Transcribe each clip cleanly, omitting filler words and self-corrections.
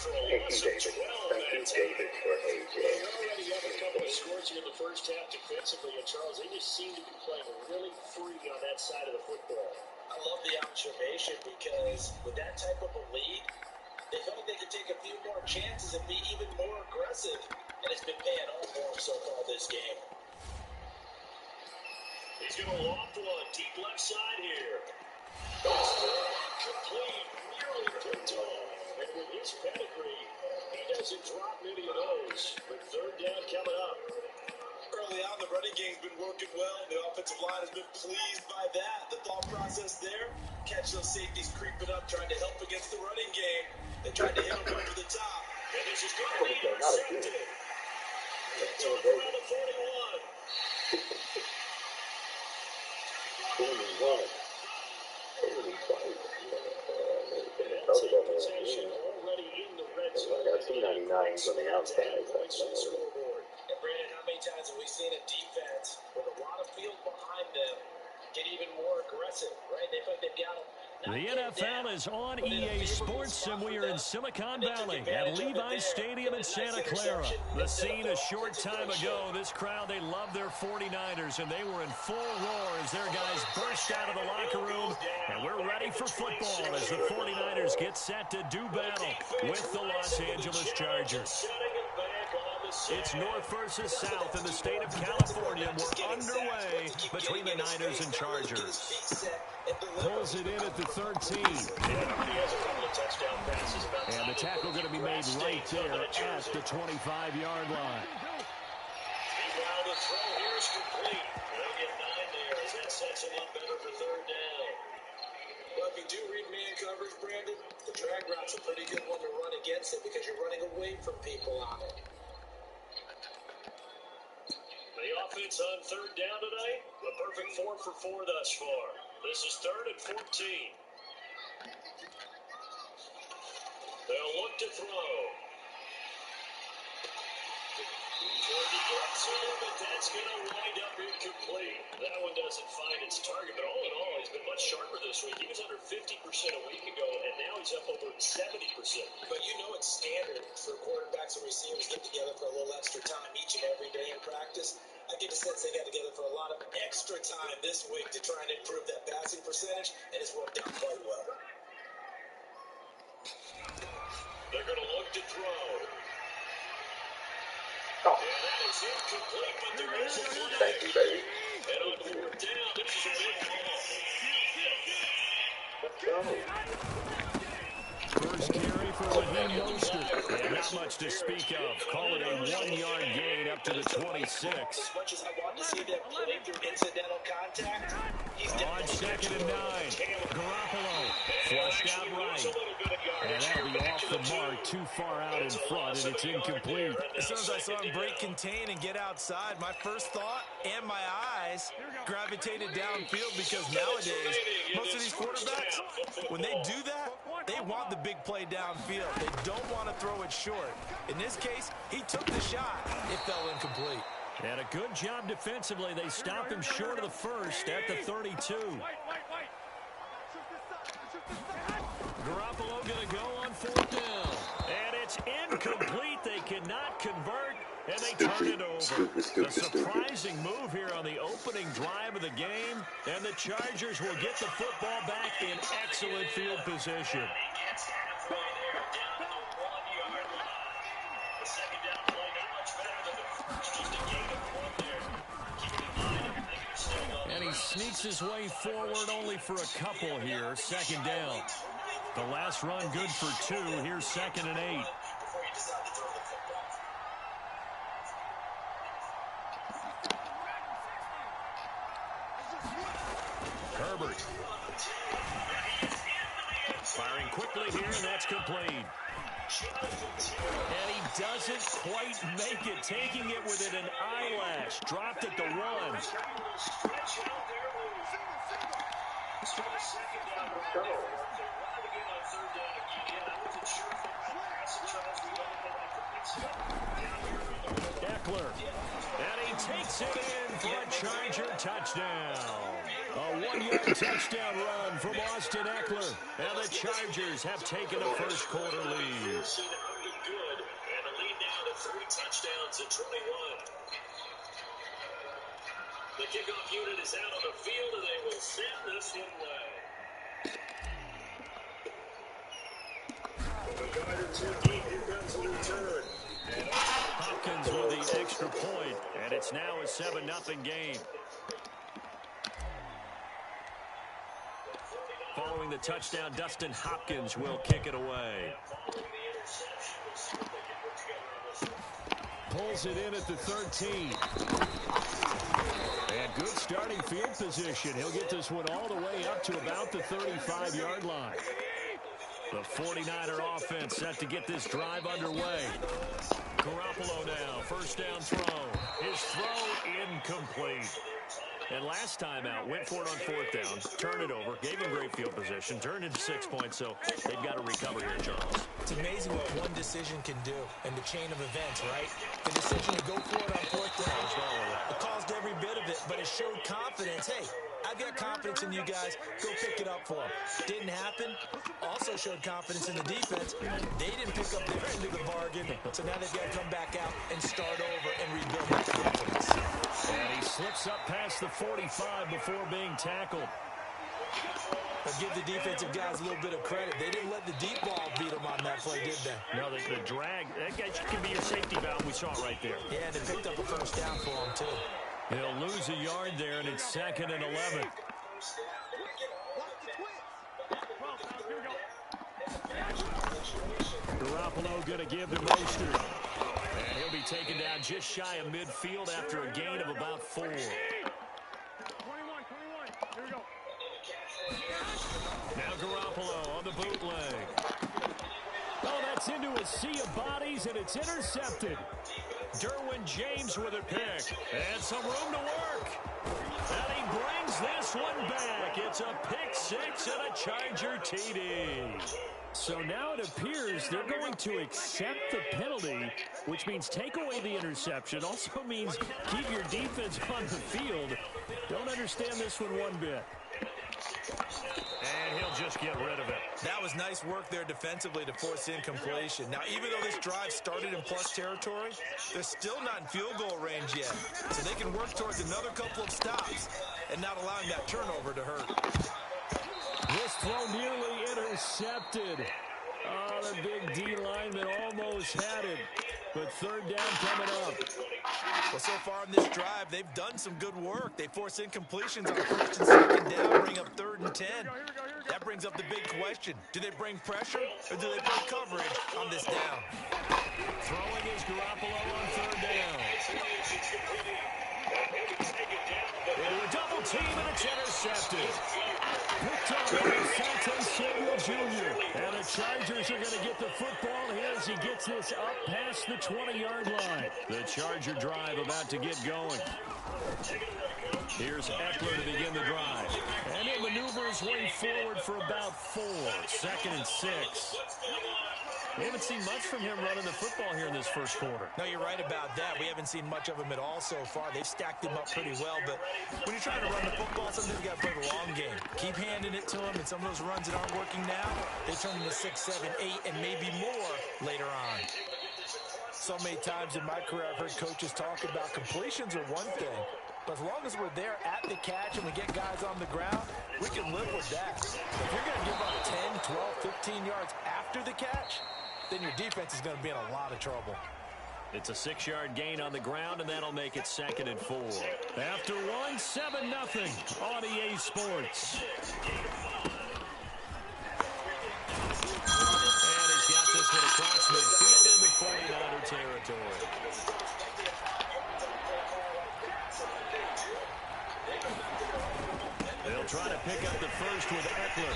Thank you, David. Thank you, David, for AJ. They already have a couple of scores here in the first half defensively, and Charles, they just seem to be playing really free on that side of the football. I love the observation because with that type of a lead, they felt like they could take a few more chances and be even more aggressive, and it's been paying off for them so far this game. He's going to loft one deep left side here. Complete, nearly picked off. And with his pedigree, he doesn't drop many of those. With third down coming up. Early on, the running game's been working well. The offensive line has been pleased by that. The thought process there, catch those safeties creeping up, trying to help against the running game. They tried to hit them over the top. And this is going to be intercepted. Picked off around the 41. Already in the red zone. I got 299 on the outside. And Brandon, how many times have we seen a defense with a lot of field behind them get even more aggressive, right? They feel like they've got them. The NFL is on EA Sports, and we are in Silicon Valley at Levi Stadium in Santa Clara. The scene a short time ago. This crowd, they love their 49ers, and they were in full roar as their guys burst out of the locker room. And we're ready for football as the 49ers get set to do battle with the Los Angeles Chargers. It's North versus South in the state of California. We're underway between the Niners and Chargers. Pulls it in at the 13. And the tackle going to be made right there at the 25-yard line. The throw here is complete. They'll get 9 there as that sets him up better for third down. Well, if you do read man coverage, Brandon, the drag route's a pretty good one to run against it because you're running away from people on it. The offense on third down tonight, a perfect 4 for 4 thus far. This is 3rd and 14. They'll look to throw. But that's going to wind up incomplete. That one doesn't find its target, but all in all, he's been much sharper this week. He was under 50% a week ago, and now he's up over 70%. But you know it's standard for quarterbacks and receivers to get together for a little extra time each and every day in practice. I get the sense they got together for a lot of extra time this week to try and improve that passing percentage, and it's worked out quite well. They're going to look to throw. Oh. And that is incomplete, but there is a play. Thank you, baby. And on 4th down, this is a big call. First carry for Raheem Mostert. And not much to speak of. Call it a 1-yard gain up to the 26. As much as I want to see them play through incidental contact, he's on 2nd and 9. Garoppolo flushed out right. And that'll be off the mark, too far out in front, and it's incomplete. As soon as I saw him break contain and get outside, my first thought and my eyes gravitated downfield because nowadays, most of these quarterbacks, when they do that, they want the big play downfield. They don't want to throw it short. In this case, he took the shot. It fell incomplete. And a good job defensively. They stopped him short of the first at the 32. Garoppolo going to go on 4th down. And it's incomplete. They cannot convert, and they turn it over. A surprising move here on the opening drive of the game, and the Chargers will get the football back in excellent field position. And he sneaks his way forward only for a couple here. 2nd down. The last run good for 2. Here's 2nd and 8. Herbert. Firing quickly here, and that's complete. And he doesn't quite make it, taking it within an eyelash. Dropped at the 1. Eckler. And he takes it in for a Charger touchdown. A 1-yard touchdown run from Austin Eckler. And the Chargers have taken a first-quarter lead. Good, and the lead now to 3 touchdowns at 21. The kickoff unit is out on the field, and they will send this one away. The Griner 2 deep. Here comes the return. Hopkins with the extra point, and it's now a 7-0 game. Following the touchdown, Dustin Hopkins will kick it away. Pulls it in at the 13. And good starting field position. He'll get this one all the way up to about the 35-yard line. The 49er offense set to get this drive underway. Garoppolo now, first down throw. His throw incomplete. And last time out, went for it on 4th down, turned it over, gave him great field position, turned into 6 points, so they've got to recover here, Charles. It's amazing what one decision can do in the chain of events, right? The decision to go for it on 4th down. It caused every bit of it, but it showed confidence. Hey, I've got confidence in you guys. Go pick it up for them. Didn't happen. Also showed confidence in the defense. They didn't pick up their end of the bargain, so now they've got to come back out and start over and rebuild that confidence. And he slips up past the 45 before being tackled. But give the defensive guys a little bit of credit. They didn't let the deep ball beat them on that play, did they? No, the drag, that guy can be your safety valve. We saw it right there. Yeah, and they picked up a first down for him, too. He'll lose a yard there, and it's 2nd and 11. Garoppolo going to give to Mostert. And he'll be taken down just shy of midfield after a gain of about 4. 21. Here we go. Now Garoppolo on the bootleg. Oh, that's into a sea of bodies, and it's intercepted. Derwin James with a pick. And some room to work. And he brings this one back. It's a pick 6 and a Charger TD. So now it appears they're going to accept the penalty, which means take away the interception. Also means keep your defense on the field. Don't understand this one bit. And he'll just get rid of it. That was nice work there defensively to force incompletion. Now, even though this drive started in plus territory, they're still not in field goal range yet. So they can work towards another couple of stops and not allowing that turnover to hurt. This throw nearly intercepted. Oh, the big D lineman almost had it. But 3rd down coming up. Well, so far in this drive, they've done some good work. They force incompletions on 1st and 2nd down, bring up 3rd and 10. That brings up the big question. Do they bring pressure or do they bring coverage on this down? Throwing is Garoppolo on 3rd down. Into a double team, and it's intercepted. Picked up by Santos Samuel Jr. And the Chargers are going to get the football here as he gets this up past the 20-yard line. The Charger drive about to get going. Here's Eckler to begin the drive. And he'll maneuver his way forward for about 4. 2nd and 6. We haven't seen much from him running the football here in this first quarter. No, you're right about that. We haven't seen much of him at all so far. They've stacked him up pretty well, but when you're trying to run the football, sometimes you got to play the long game. Keep handing it to him, and some of those runs that aren't working now, they turn into 6, 7, 8, and maybe more later on. So many times in my career, I've heard coaches talk about completions are one thing, but as long as we're there at the catch and we get guys on the ground, we can live with that. If you're going to give up 10, 12, 15 yards after the catch, then your defense is going to be in a lot of trouble. It's a 6-yard gain on the ground, and that'll make it 2nd and 4. After 1, 7-0 on EA Sports. And he's got this one across midfield in the 49er territory. They'll try to pick up the first with Eckler.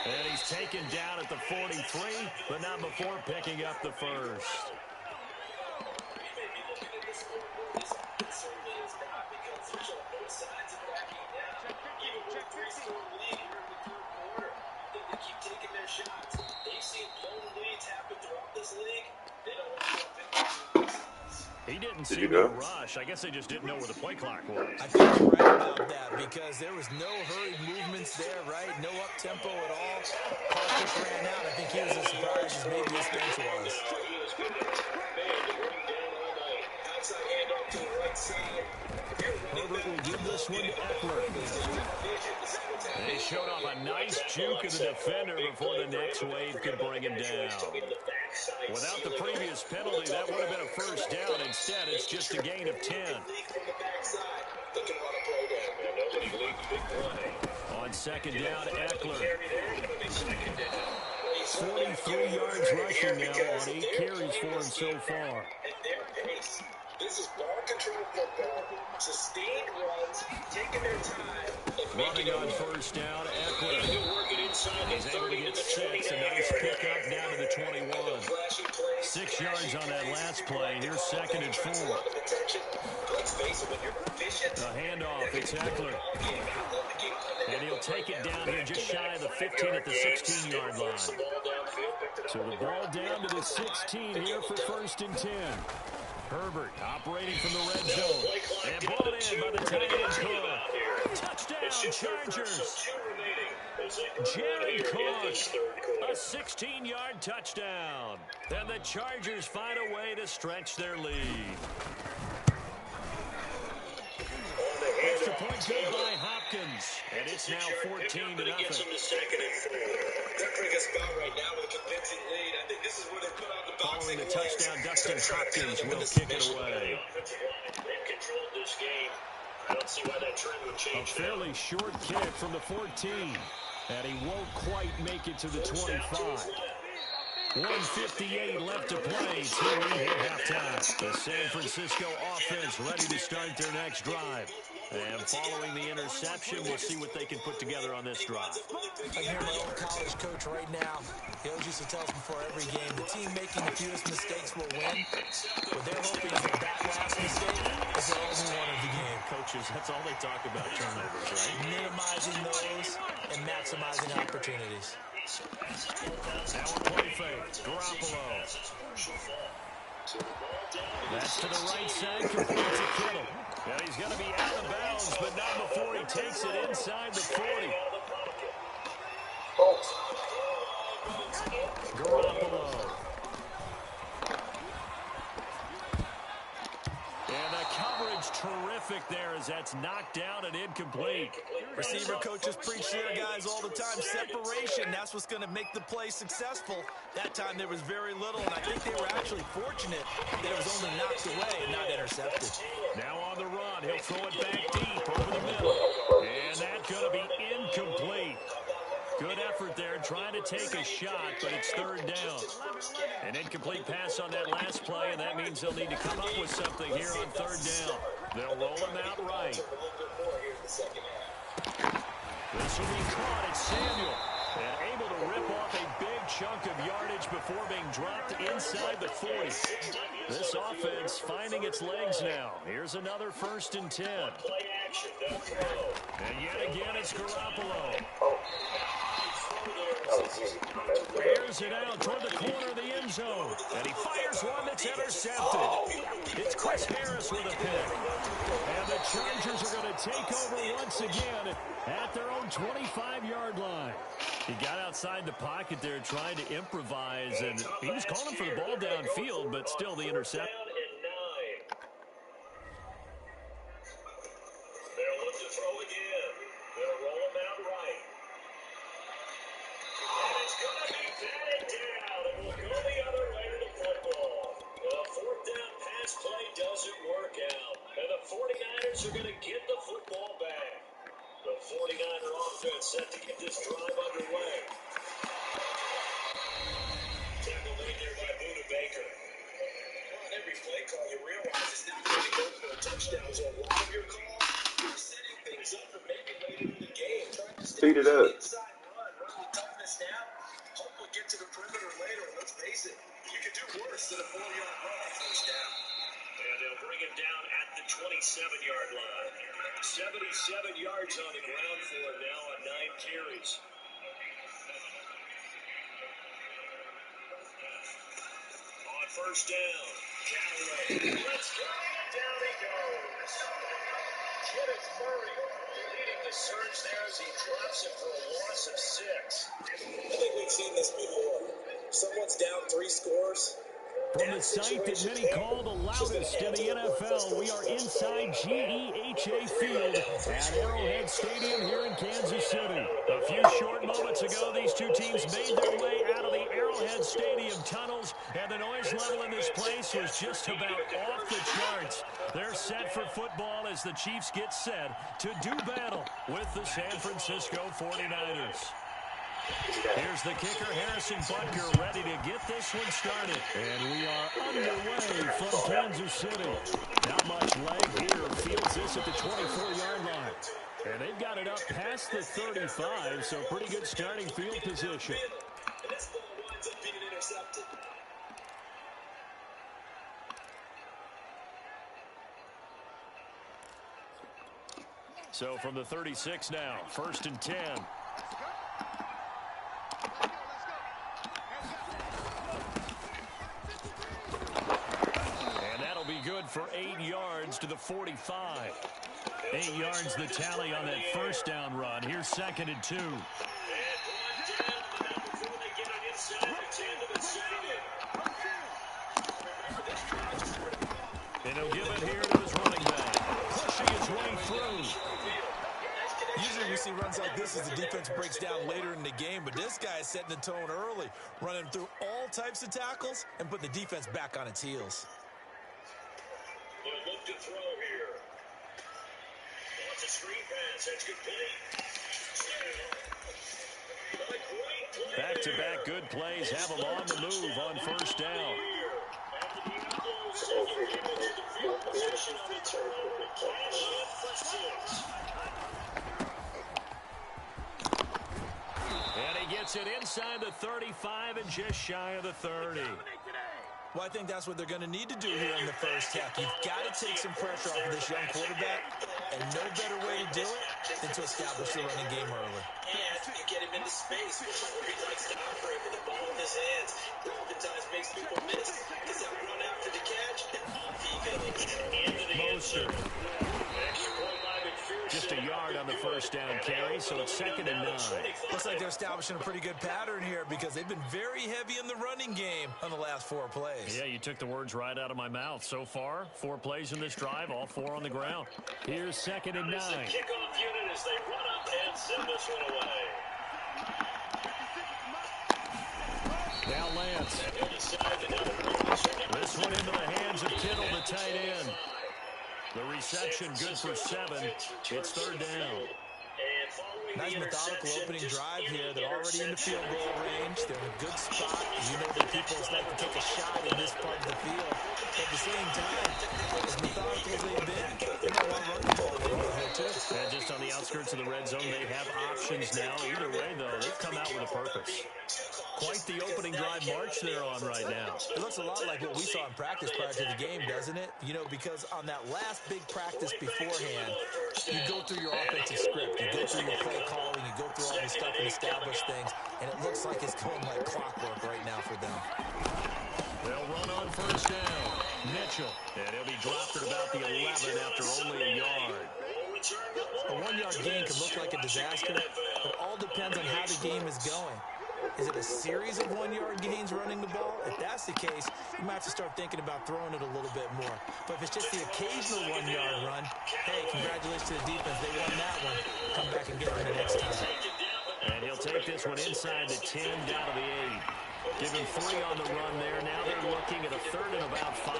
And he's taken down at the 43, but not before picking up the first. He didn't Did seem you to go? rush. I guess they just didn't know where the play clock was. I think you're right about that because there was no hurried movements there, right? No up-tempo at all. Clock just ran out. I think he was as surprised as maybe his bench was. Outside handoff to the right side. Herbert will give this one to Eckler. They showed off a nice juke of the defender before the next wave could bring him down. Without the previous penalty, that would have been a first down. Instead, it's just a gain of 10. On second down, Eckler. 43 yards rushing now on 8 carries for him so far. This is ball control football, sustained runs, taking their time. Running on first down, Eckler. He's able to get 6. A nice pickup down to the 21. 6 yards on that last play. Here's second and 4. The handoff, it's Eckler. And he'll take it down here just shy of the 15 at the 16-yard line. So the ball down to the 16 here for first and 10. Herbert operating from the red zone. And brought in by the tight end Cook. Touchdown, Chargers. Jared Cook, a 16-yard touchdown. And the Chargers find a way to stretch their lead. Extra point good by Hopkins. And it's now 14-0. They're pretty good spot right now with a convincing lead. I think this is where they put on the boxing. Following the touchdown, Dustin Hopkins will kick it away. They've controlled this game. I don't see why that trend would change. A fairly short kick from the 14. And he won't quite make it to the 25. 1:58 left to play. 2-3 at halftime. The San Francisco offense ready to start their next drive. And following the interception, we'll see what they can put together on this drive. I hear my old college coach right now. He always used to tell us before every game, the team making the fewest mistakes will win. What they're hoping is that last mistake is the only one of the game. Coaches, that's all they talk about, turnovers, right? Minimizing those and maximizing opportunities. Now a play fake. Garoppolo. That's to the right side, complete to Kittle. And he's going to be out of bounds, but not before he takes it inside the 40. Garoppolo. And the coverage terrific there as that's knocked down and incomplete. Receiver coaches preach to their guys all the time. Separation, that's what's going to make the play successful. That time there was very little, and I think they were actually fortunate that it was only knocked away and not intercepted. Now on the run, he'll throw it back deep over the middle. And that's going to be incomplete. Good effort there, trying to take a shot, but it's third down. An incomplete pass on that last play, and that means they'll need to come up with something here on third down. They'll roll him out right. This will be caught. It's Samuel. And able to rip off a big chunk of yardage before being dropped inside the 40. This offense finding its legs now. Here's another first and 10. And yet again, it's Garoppolo. Airs it out toward the corner of the end zone. And he fires one that's intercepted. It's Chris Harris with a pick. And the Chargers are going to take over once again at their own 25-yard line. He got outside the pocket there trying to improvise, and he was calling for the ball downfield, but still the interception. They'll look to throw again. They'll roll him out right. And it's going to be batted down, and we'll go the other way to the football. The fourth down pass play doesn't work out, and the 49ers are going to get the football back. The 49er offense set to get this drive underway. Tackle made there by Buda Baker. Well, on every play call, you realize it's not going to go for a touchdown. So a lot of your calls are setting things up for maybe later in the game. Trying to Speed it up. inside run with toughness now. Hope we'll get to the perimeter later. Let's face it, you could do worse than a 4-yard run on first down. And they'll bring him down at the 27-yard line. 77 yards on the ground for him now on 9 carries. On first down, Let's go. Down he goes. Kenneth Murray leading the surge there as he drops it for a loss of 6. I think we've seen this before. Someone's down 3 scores. From the site that many call the loudest in the NFL, we are inside GEHA Field at Arrowhead Stadium here in Kansas City. A few short moments ago, these two teams made their way out of the Arrowhead Stadium tunnels, and the noise level in this place was just about off the charts. They're set for football as the Chiefs get set to do battle with the San Francisco 49ers. Here's the kicker, Harrison Butker, ready to get this one started. And we are underway from Kansas City. Not much leg here. Fields this at the 24-yard line. And they've got it up past the 35, so pretty good starting field position. And this ball winds up being intercepted. So from the 36 now, 1st and 10. Good for 8 yards to the 45. 8 yards the tally on that first down run. Here's 2nd and 2. And he'll give it here to his running back. Pushing his way through. Usually we see runs like this as the defense breaks down later in the game, but this guy is setting the tone early, running through all types of tackles and putting the defense back on its heels. Look to throw here. Wants a screen pass. That's complete. Back-to-back good plays have them on the move on 1st down. And he gets it inside the 35 and just shy of the 30. Well, I think that's what they're going to need to do here in the first half. You've got to take some pressure off of this young quarterback, and no better way to do it than to establish the running game early. And you get him into space, which is where he likes to operate with the ball in his hands. It oftentimes makes people miss. Does that run after the catch, and off he goes. Into the Moser. Just a yard on the first down carry, so it's 2nd and 9. Looks like they're establishing a pretty good pattern here because they've been very heavy in the running game on the last 4 plays. Yeah, you took the words right out of my mouth. So far, 4 plays in this drive, all 4 on the ground. Here's 2nd and 9. Kickoff unit as they run up and send this one away. Now Lance. This one into the hands of Kittle, the tight end. The reception good for 7. It's 3rd down. Nice methodical opening drive here. They're already in the field goal range. They're in a good spot. You know that people like to take a shot in this part of the field. But at the same time, as methodical as they've been, they might want to run the ball a little bit here too. And just on the outskirts of the red zone, they have options now. Either way, though, they've come out with a purpose. Quite the opening drive march they're on right now. It looks a lot like what we saw in practice prior to the game, doesn't it? You know, because on that last big practice beforehand, you go through your offensive script, you go through your play calling, you go through all this stuff and establish things, and it looks like it's going like clockwork right now for them. They'll run on 1st down. Mitchell, and he'll be dropped at about the 11 after only a yard. A 1-yard gain can look like a disaster, but it all depends on how the game is going. Is it a series of 1-yard gains running the ball? If that's the case, you might have to start thinking about throwing it a little bit more. But if it's just the occasional 1-yard run, hey, congratulations to the defense. They won that one. Come back and get it the next time. And he'll take this one inside the 10 down to the 8. Give him 3 on the run there. Now they're looking at a 3rd and about 5.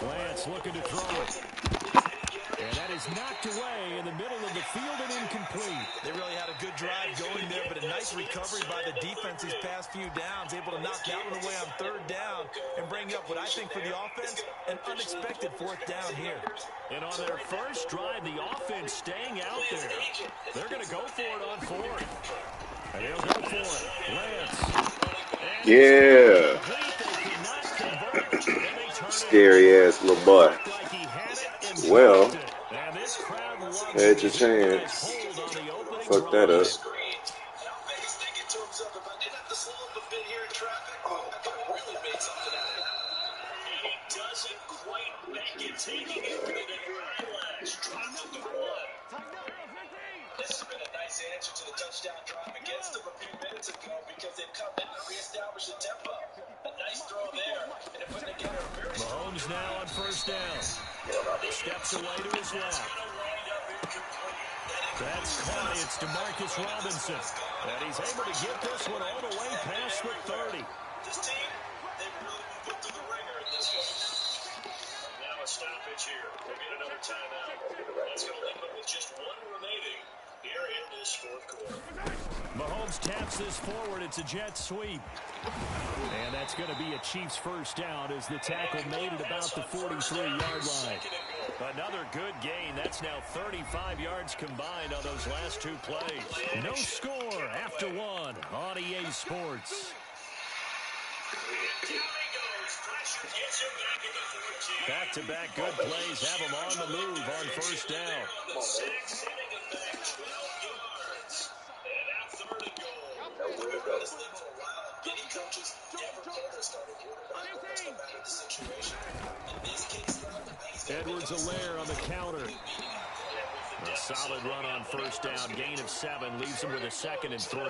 Lance looking to throw it. And that is knocked away in the middle of the field and incomplete. They really had a good drive going there, but a nice recovery by the defense these past few downs, able to knock that one away on 3rd down and bring up what I think for the offense, an unexpected 4th down here. And on their first drive, the offense staying out there. They're going to go for it on 4th. And they'll go for it. Lance. Yeah. Scary ass little boy. Well, had your chance. Fuck that up. I don't think he's thinking to himself, if I didn't have to slow up a bit here in traffic, nice answer to the touchdown drive against them a few minutes ago because they've come in and reestablished the tempo. A nice throw there, and they're putting together a very strong Mahomes now on first down. Steps away to his left. That's caught. It's Demarcus Robinson. And he's able to get this one all the way past the 30. This team, they've really been put through the ringer in this one. Now a stoppage here. We'll get another timeout. That's going to leave them with just one remaining here in this fourth quarter. Mahomes taps this forward. It's a jet sweep. And that's going to be a Chiefs first down as the tackle made it about the 43-yard line. Another good gain. That's now 35 yards combined on those last two plays. No score after one on EA Sports. Back-to-back good plays have them on the move on first down. Edwards-Helaire on the counter. A solid run on first down. Gain of 7 leaves him with a 2nd and 3.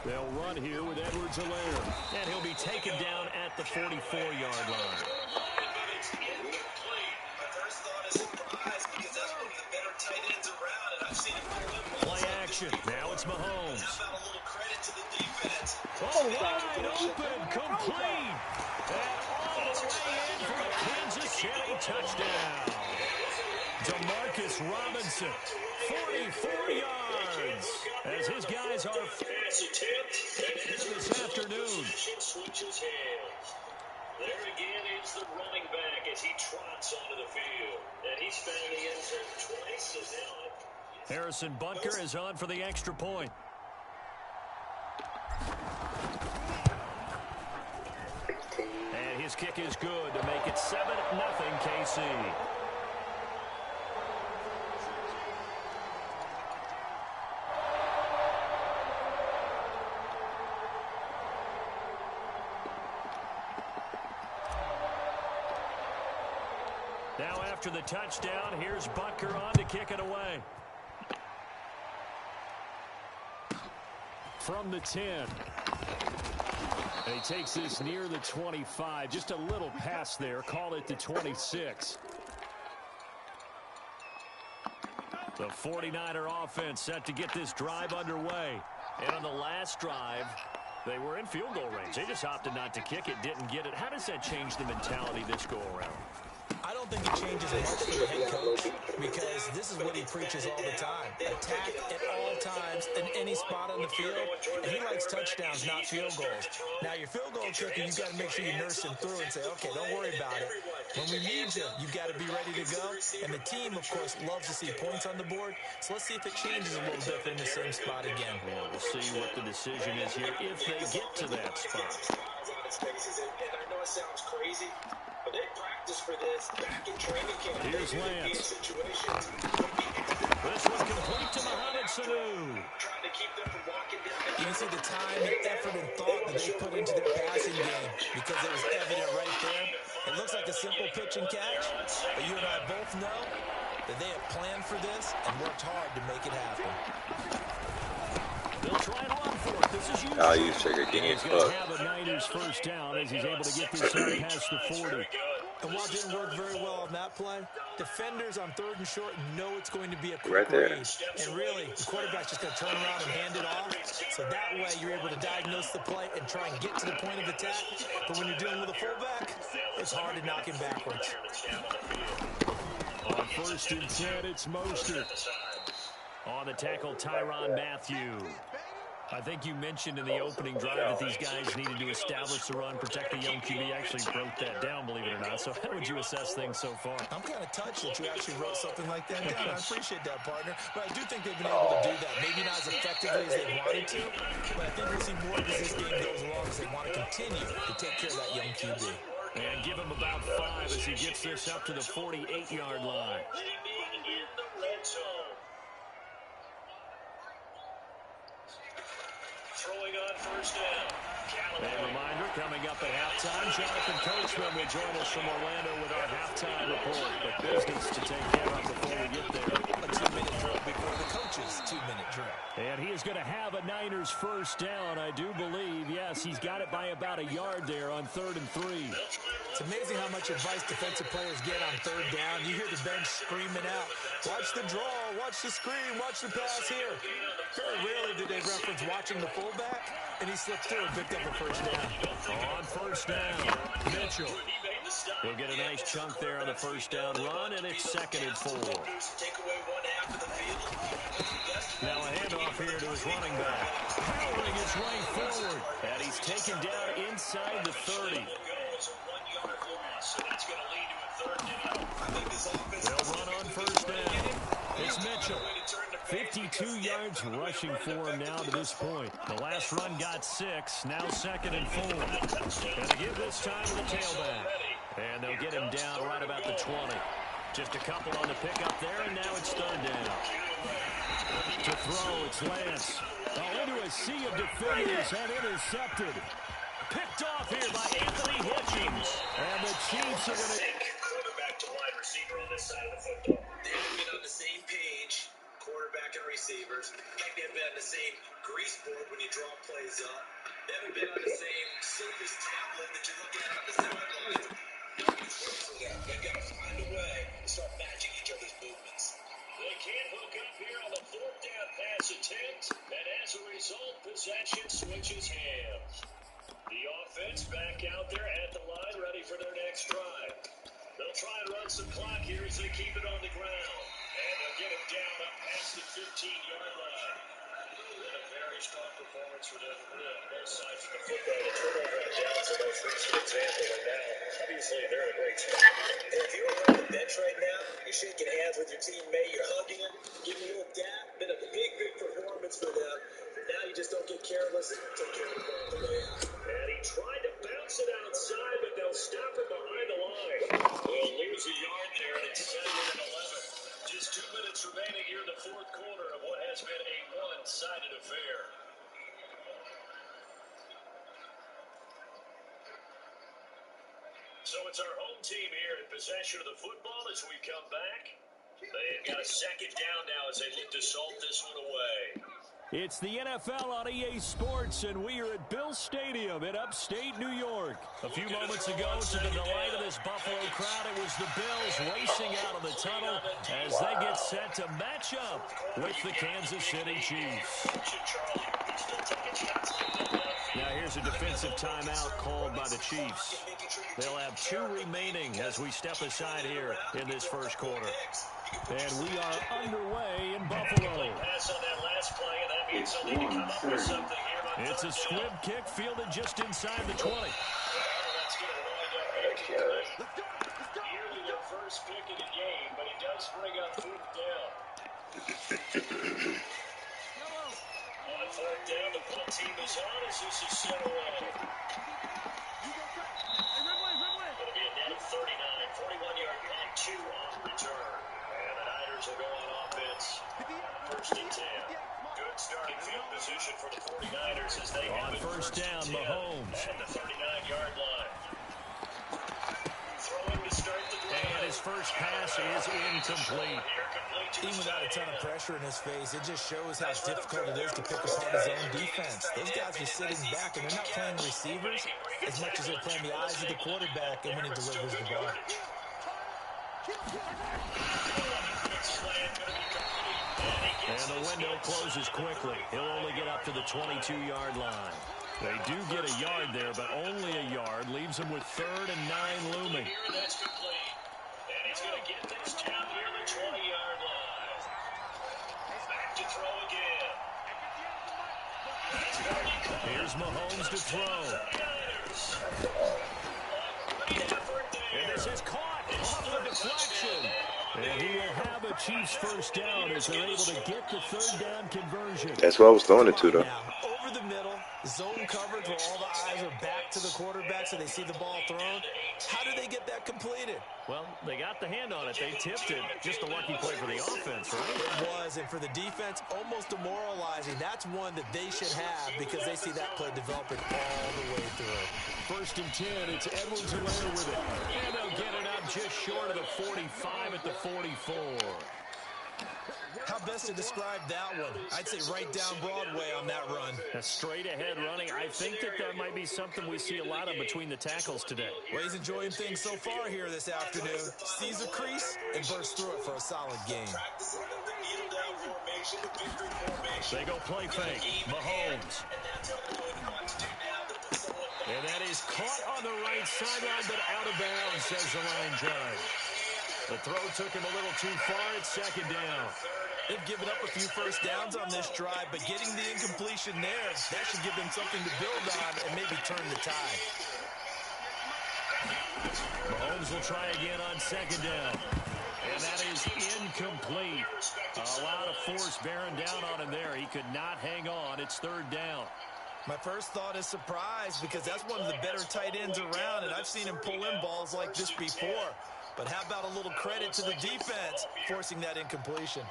They'll run here with Edwards-Helaire. And he'll be taken down at the 44-yard line. Play action. Now it's Mahomes. Oh, wide open, complete. And all the way in for a Kansas City touchdown. Demarcus Robinson, 44 yards, as his guys are this afternoon. There again is the running back as he trots onto the field. And he's found the end zone twice. And now Harrison Butker is on for the extra point. And his kick is good to make it 7-0 KC. Now after the touchdown, here's Butker on to kick it away. From the 10. And he takes this near the 25. Just a little pass there. Call it the 26. The 49er offense set to get this drive underway. And on the last drive, they were in field goal range. They just opted not to kick it, didn't get it. How does that change the mentality this go around? I don't think it changes much for the head coach because this is what he preaches all the time. Attack at all times in any spot on the field. And he likes touchdowns, not field goals. Now, your field goal kicker, you've got to make sure you nurse him through and say, okay, don't worry about it. When we need you, you've got to be ready to go. And the team, of course, loves to see points on the board. So let's see if it changes a little bit in the same spot again. Well, we'll see what the decision is here if they get to that spot. And I know it sounds crazy, but they practice for this back in training camp. Here's Lance. This one complete to Mohamed Sanu. Trying to keep them from walking down. You can see the time and effort and thought that they put into their passing game because it was evident right there. It looks like a simple pitch and catch, but you and I both know that they have planned for this and worked hard to make it happen. They'll try it on for it. This is Oh, you take a game. He's going to have a Niners first down as he's able to get this one past the 40. And while it didn't work very well on that play, defenders on 3rd and short know it's going to be a quick Right there. read. And really, the quarterback's just going to turn around and hand it off. So that way, you're able to diagnose the play and try and get to the point of attack. But when you're dealing with a fullback, it's hard to knock him backwards. On 1st and 10, it's Mostert. On the tackle, Tyrann Mathieu. I think you mentioned in the opening drive that these guys needed to establish the run, protect the young QB. Actually broke that down, believe it or not. So how would you assess things so far? I'm kind of touched that you actually wrote something like that down. I appreciate that, partner. But I do think they've been able to do that. Maybe not as effectively as they wanted to, but I think we'll see more as this game goes along because they want to continue to take care of that young QB. And give him about 5 as he gets this up to the 48-yard line. Throwing on first down. And a reminder, coming up at halftime, Jonathan Coachman will join us from Orlando with our halftime halftime report, but business to take care of before we get there. A 2-minute drill before the coach's 2-minute drill. And he is going to have a Niners first down, I do believe. Yes, he's got it by about a yard there on 3rd and 3. It's amazing how much advice defensive players get on 3rd down. You hear the bench screaming out, watch the draw, watch the screen, watch the pass here. Very rarely do they reference watching the fullback, and he slipped through and picked up a first down. On first down, Mitchell. He'll get a nice chunk there on the first down run, and it's 2nd and 4. Now a handoff here to his running back. Powering his way forward. And he's taken down inside the 30. They'll run on first down. It's Mitchell. 52 yards rushing for him now to this point. The last run got 6. Now 2nd and 4. And to give this time to the tailback. And they'll get him down right about the 20. Just a couple on the pickup there, and now it's 3rd down. To throw, it's Lance. Into a sea of defenders and intercepted. Picked off here by Anthony Hitchens. And the Chiefs are going to... Quarterback to wide receiver on this side of the football. They haven't been on the same page, quarterback and receivers. Heck, they haven't been on the same grease board when you draw plays up. They haven't been on the same surface tablet that you're looking at on the sideline. They've got to find a way to start matching each other's movements. They can't hook up here on the 4th down pass attempt, and as a result, possession switches hands. The offense back out there at the line, ready for their next drive. They'll try and run some clock here as they keep it on the ground. And they'll get it down up past the 15-yard line. And a very strong performance for them on both sides of the football. The turnover on Dallas is the most recent example of that. Obviously, they're in a great spot. And if you're on the bench right now, you're shaking hands with your teammate, you're hugging him, giving him a little dap. Been a big, big performance for them. Now you just don't get careless and take care of the ball on the way out. And he tried to bounce it outside, but they'll stop him behind the line. They'll lose a yard there, and it's 2nd and 11. Just 2 minutes remaining here in the 4th quarter of what has been a one-sided affair. So it's our home team here in possession of the football as we come back. They've got a 2nd down now as they look to salt this one away. It's the NFL on EA Sports, and we are at Bill Stadium in upstate New York. A few moments ago, to the delight of this Buffalo crowd, it was the Bills racing out of the tunnel as they get set to match up with the Kansas City Chiefs. Now here's a defensive timeout called by the Chiefs. They'll have 2 remaining as we step aside here in this first quarter. And we are underway in Buffalo. It's 1:30. It's a squib kick fielded just inside the 20. Nearly their first pick of the game, but he does bring up 4th down. On 4th down, the punt team is on as this is set away. It'll be a net of 39, 41-yard punt, 2 on return. And the Niners will go on offense. 1st and 10. Good starting field position for the 49ers as they on first down, Mahomes. At the 39-yard line. Throwing to start the drive. And his first pass is incomplete. Even without a ton of pressure in his face, it just shows how difficult it is to pick apart his own defense. Those guys are sitting back, and they're not playing receivers as much as they're playing the eyes of the quarterback and when he delivers the ball. And the window closes quickly. He'll only get up to the 22-yard line. They do get a yard there, but only a yard. Leaves him with 3rd and 9 looming. That's complete. And he's going to get this down near the 20-yard line. Back to throw again. Here's Mahomes to throw. And this is caught off the deflection. And he will have a Chiefs first down as they're able to get the 3rd down conversion. That's what I was throwing it to, though. Now, over the middle, zone coverage where all the eyes are back to the quarterback so they see the ball thrown. How do they get that completed? Well, they got the hand on it. They tipped it. Just a lucky play for the offense, right? It was, and for the defense, almost demoralizing. That's one that they should have because they see that play developing all the way through. 1st and 10. It's Edwards-Helaire with it. And they'll get it out just short of the 45 at the 44. How best to describe that one? I'd say right down Broadway on that run. A straight-ahead running. I think that might be something we see a lot of between the tackles today. Well, he's enjoying things so far here this afternoon. Sees a crease and bursts through it for a solid game. They go play fake. Mahomes. And that is caught on the right sideline, but out of bounds, says the line judge. The throw took him a little too far. It's second down. They've given up a few first downs on this drive, but getting the incompletion there, that should give them something to build on and maybe turn the tide. Mahomes will try again on second down. And that is incomplete. A lot of force bearing down on him there. He could not hang on. It's third down. My first thought is surprise because that's one of the better tight ends around, and I've seen him pull in balls like this before. But how about a little credit to the defense forcing that incompletion?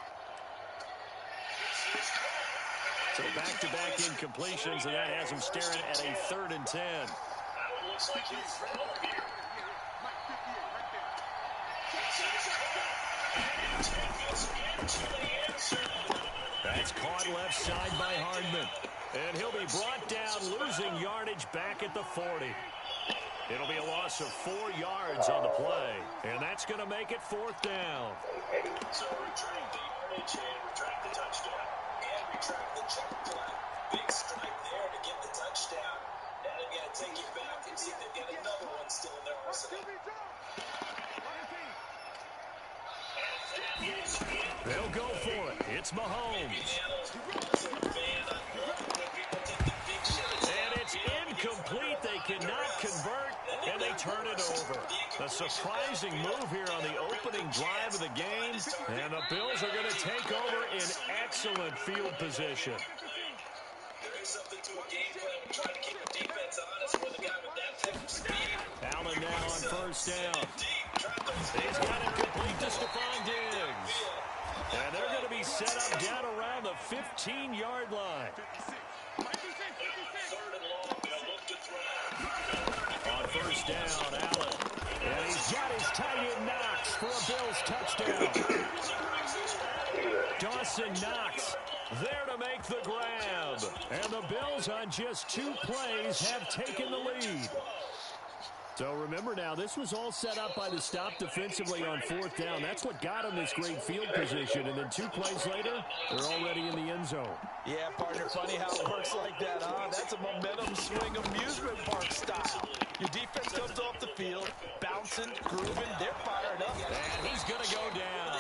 So back-to-back incompletions, and that has him staring at a 3rd and 10. That's caught left side by Hardman. And he'll be brought down, losing yardage back at the 40. It'll be a loss of 4 yards on the play. And that's going to make it 4th down. So retract the yardage and retract the touchdown. And retract the check play. Big strike there to get the touchdown. Now they've got to take it back and see if they've got another one still in their arsenal. They'll go for it. It's Mahomes. And it's incomplete. They cannot convert, and they turn it over. A surprising move here on the opening drive of the game, and the Bills are going to take over in excellent field position. There is something to a game plan. We're trying to keep the defense honest with a guy with that type of speed. Allen now on first down. He's got it complete to Stephon Diggs. And they're going to be set up down around the 15-yard line. On first down, Allen. And he's got his tight end Knox for a Bills touchdown. Dawson Knox there to make the grab. And the Bills on just 2 plays have taken the lead. So remember now, this was all set up by the stop defensively on 4th down. That's what got them this great field position. And then 2 plays later, they're already in the end zone. Yeah, partner, funny how it works like that, huh? That's a momentum swing amusement park style. Your defense comes off the field, bouncing, grooving, they're fired up. And he's going to go down.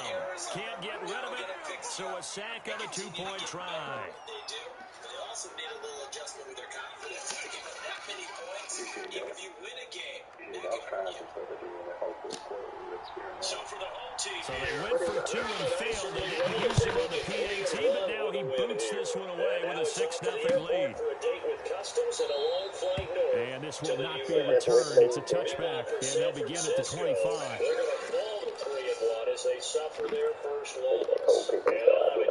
Can't get rid of it, so a sack on a 2-point try. They do. They also need a little adjustment with their confidence. To give them that many points, even if you win a game, it can hurt you. So for the home team, So they went for 2 and failed. They didn't use him on the PAT, but now he boots this one away with a 6-0 lead. And this will not be returned. It's a touchback, and they'll begin at the 25. they're going to fall to 3-1 as they suffer their first loss.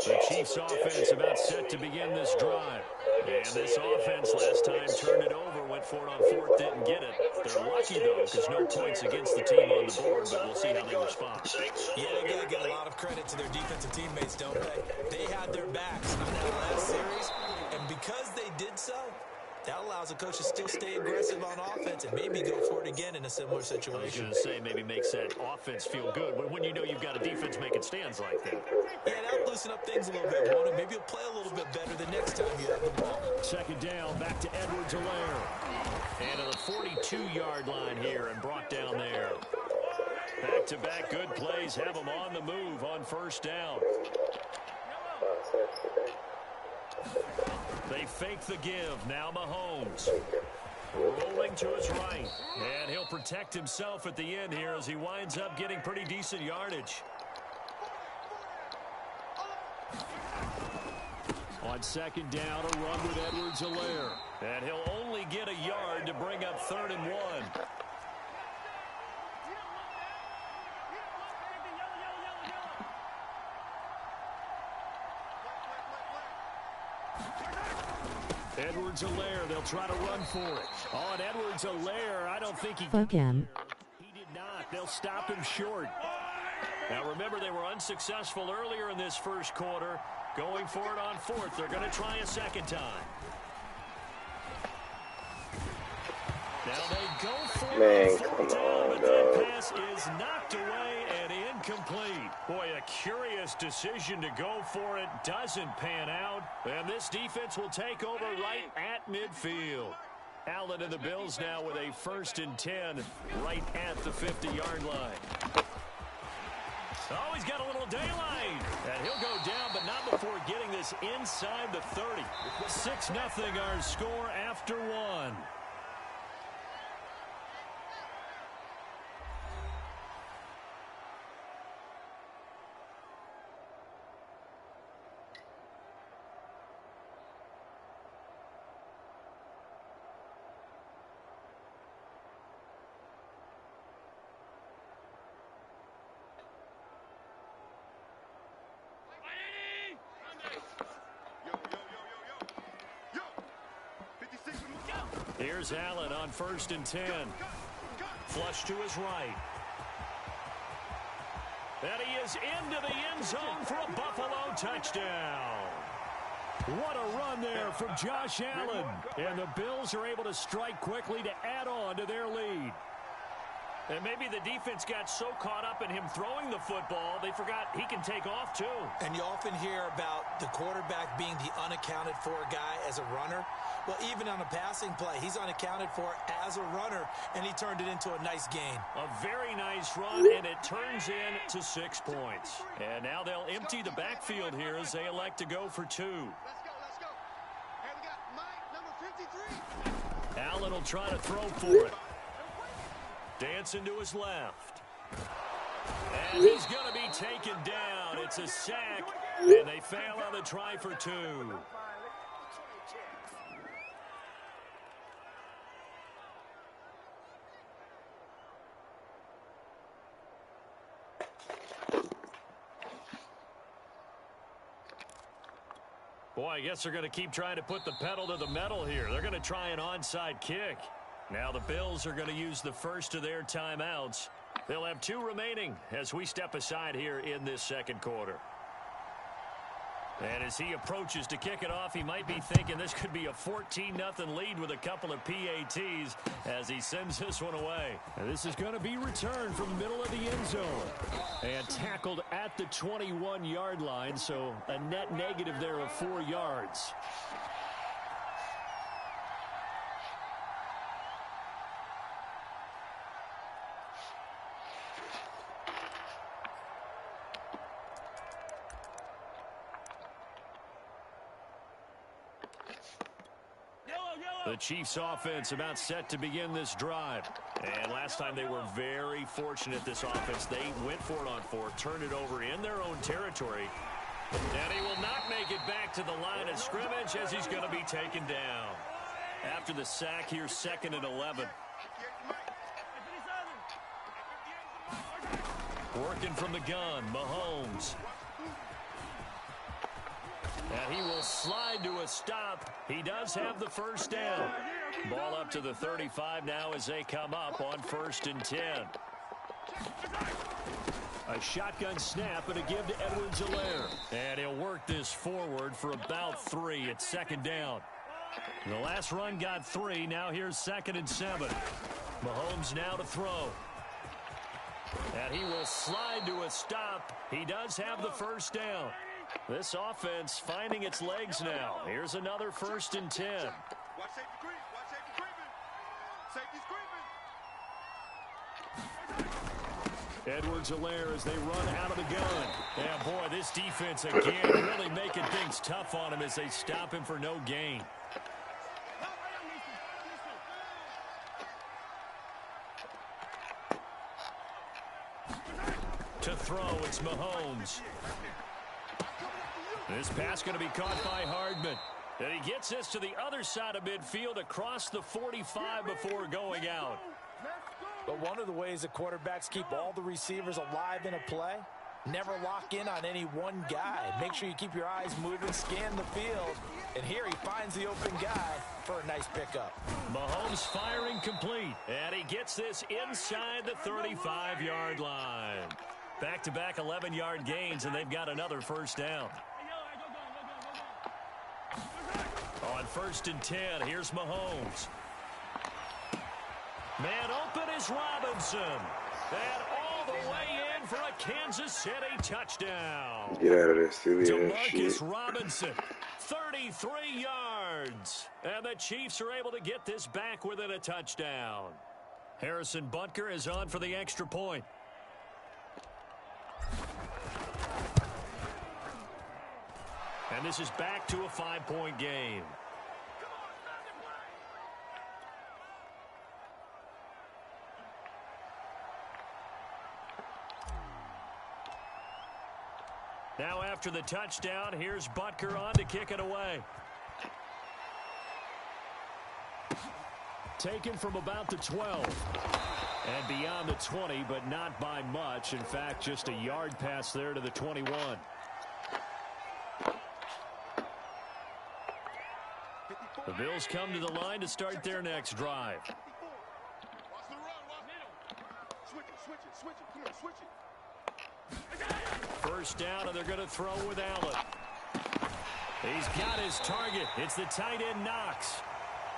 The Chiefs offense about set to begin this drive. And this offense last time turned it over, went for it on 4th, didn't get it. They're lucky, though, because no points against the team on the board, but we'll see how they respond. Yeah, they got to get a lot of credit to their defensive teammates, don't they? They had their backs on that last series, and because they did so, that allows the coach to still stay aggressive on offense and maybe go for it again in a similar I was situation. going to say maybe makes that offense feel good when you know you've got a defense making stands like that. Yeah, that'll loosen up things a little bit, won't it? Maybe you'll play a little bit better the next time you have the ball. Second down, back to Edwards-Helaire. And to the 42-yard line here and brought down there. Back-to-back good plays have them on the move on first down. They fake the give. Now Mahomes. Rolling to his right. And he'll protect himself at the end here as he winds up getting pretty decent yardage. On second down, a run with Edwards-Helaire. And he'll only get a yard to bring up 3rd and 1. Edwards-Helaire, they'll try to run for it. On Edwards-Helaire, I don't think he... Fuck him. He did not. they'll stop him short. Now remember, they were unsuccessful earlier in this first quarter. Going for it on fourth. They're going to try a second time. Now they go for it on fourth down, but that pass is knocked away and incomplete. Boy, a curious decision to go for it. Doesn't pan out. And this defense will take over right at midfield. Allen and the Bills now with a 1st and 10 right at the 50-yard line. Oh, he's got a little daylight. And he'll go down, but not before getting this inside the 30. 6-0 our score after one. Here's Allen on 1st and 10. Flush to his right. And he is into the end zone for a Buffalo touchdown. What a run there from Josh Allen. And the Bills are able to strike quickly to add on to their lead. And maybe the defense got so caught up in him throwing the football, they forgot he can take off too. And you often hear about the quarterback being the unaccounted for guy as a runner. Well, even on a passing play, he's unaccounted for as a runner, and he turned it into a nice gain. A very nice run, and it turns in to 6 points. And now they'll empty the backfield here as they elect to go for 2. Let's go. Hey, we got Mike, number 53. Allen will try to throw for it. Dancing to his left. And he's going to be taken down. It's a sack, and they fail on the try for 2. Boy, I guess they're going to keep trying to put the pedal to the metal here. They're going to try an onside kick. Now the Bills are going to use the first of their timeouts. They'll have 2 remaining as we step aside here in this second quarter. And as he approaches to kick it off, he might be thinking this could be a 14-0 lead with a couple of PATs as he sends this one away. And this is going to be returned from the middle of the end zone. And tackled at the 21-yard line, so a net negative there of 4 yards. The Chiefs offense about set to begin this drive. And last time they were very fortunate, this offense. They went for it on 4, turned it over in their own territory. And he will not make it back to the line of scrimmage as he's going to be taken down. After the sack here, 2nd and 11. Working from the gun, Mahomes. And he will slide to a stop. He does have the first down. Ball up to the 35 now as they come up on 1st and 10. A shotgun snap and a give to Edwards-Helaire. And he'll work this forward for about 3. It's 2nd down. The last run got 3. Now here's 2nd and 7. Mahomes now to throw. And he will slide to a stop. He does have the first down. This offense finding its legs now. Here's another 1st and 10. Watch safety creep. Watch safety creeping. Safety's creeping. Edwards-Helaire as they run out of the gun. Yeah, boy, this defense again really making things tough on him as they stop him for no gain. To throw, it's Mahomes. This pass going to be caught by Hardman. And he gets this to the other side of midfield across the 45 before going out. But one of the ways the quarterbacks keep all the receivers alive in a play Never lock in on any one guy. Make sure you keep your eyes moving, scan the field. And here he finds the open guy for a nice pickup. Mahomes firing complete. And he gets this inside the 35-yard line. Back-to-back 11-yard gains, and they've got another first down. On 1st and 10, here's Mahomes. Man open is Robinson. And all the way in for a Kansas City touchdown. Get out of there, silly ass Demarcus shit. Robinson, 33 yards. And the Chiefs are able to get this back within a touchdown. Harrison Butker is on for the extra point. And this is back to a 5-point game. Now after the touchdown, here's Butker on to kick it away. Taken from about the 12. And beyond the 20, but not by much. In fact, just a yard pass there to the 21. The Bills come to the line to start their next drive. Watch the run, watch it. Switch it. Come on, switch it. First down, and they're going to throw with Allen. He's got his target. It's the tight end Knox.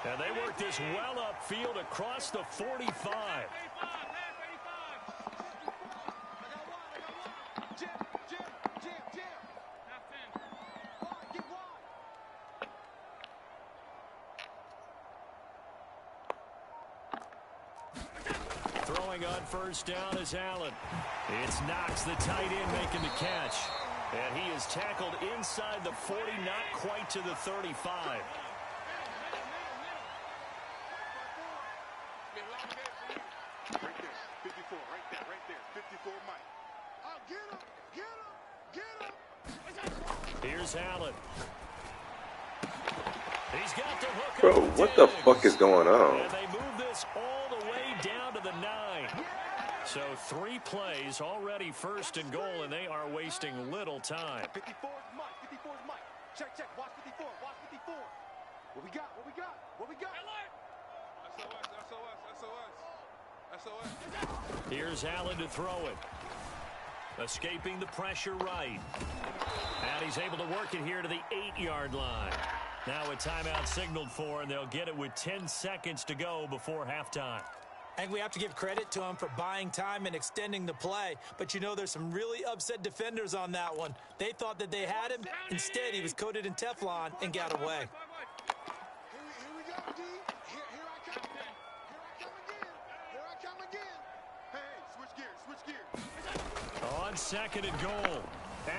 And they work this well upfield across the 45. Throwing on first down is Allen. It's Knox, the tight end, making the catch. And he is tackled inside the 40, not quite to the 35. Right there, 54, right there, 54, Mike. Oh, get him. Here's Allen. He's got the hook. Bro, what the fuck is going on? And they move this all the way down to the 9. So 3 plays, already first and goal, and they are wasting little time. 54 is Mike. Check. Watch 54. What we got? SOS. Here's Allen to throw it. Escaping the pressure right. And he's able to work it here to the 8-yard line. Now a timeout signaled for, and they'll get it with 10 seconds to go before halftime. I think we have to give credit to him for buying time and extending the play. But, you know, there's some really upset defenders on that one. They thought that they had him. Instead, he was coated in Teflon and got away. Here we go, D. Here I come again. Hey, switch gears. On 2nd and goal,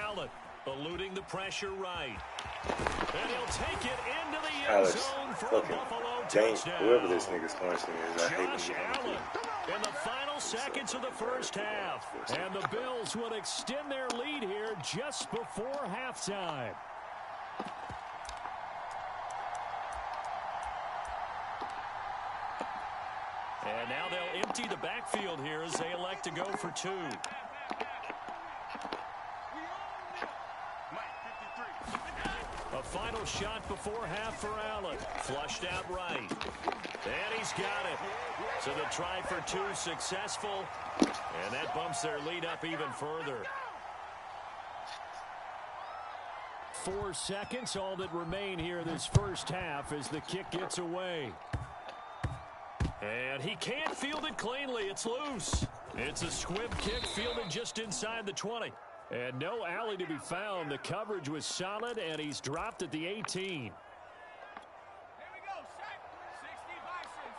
Allen eluding the pressure right. And he'll take it into the end zone for a Buffalo touchdown. Whoever this nigga's punching is, I hate Josh Allen in the final seconds of the first half. And the Bills would extend their lead here just before halftime. And now they'll empty the backfield here as they elect to go for 2. A final shot before half for Allen. Flushed out right. And he's got it. So the try for 2 successful. And that bumps their lead up even further. 4 seconds, all that remain here this first half as the kick gets away. And he can't field it cleanly. It's loose. It's a squib kick fielded just inside the 20. And no alley to be found. The coverage was solid, and he's dropped at the 18. Here we go, 60 bison.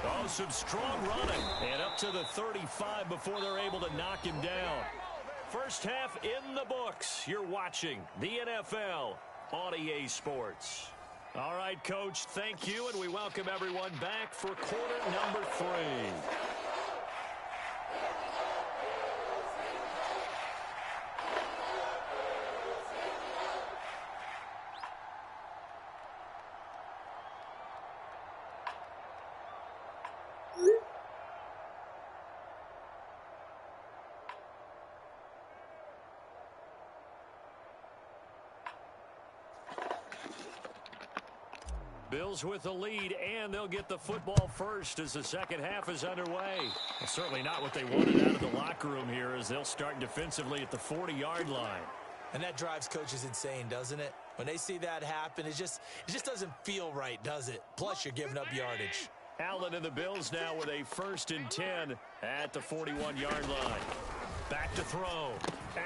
Oh, some strong running. And up to the 35 before they're able to knock him down. First half in the books. You're watching the NFL on EA Sports. All right, Coach, thank you, and we welcome everyone back for quarter number 3. Bills with the lead, and they'll get the football first as the second half is underway. Well, certainly not what they wanted out of the locker room here, as they'll start defensively at the 40-yard line. And that drives coaches insane, doesn't it? When they see that happen, it just doesn't feel right, does it? Plus, you're giving up yardage. Allen and the Bills now with a 1st and 10 at the 41-yard line. Back to throw.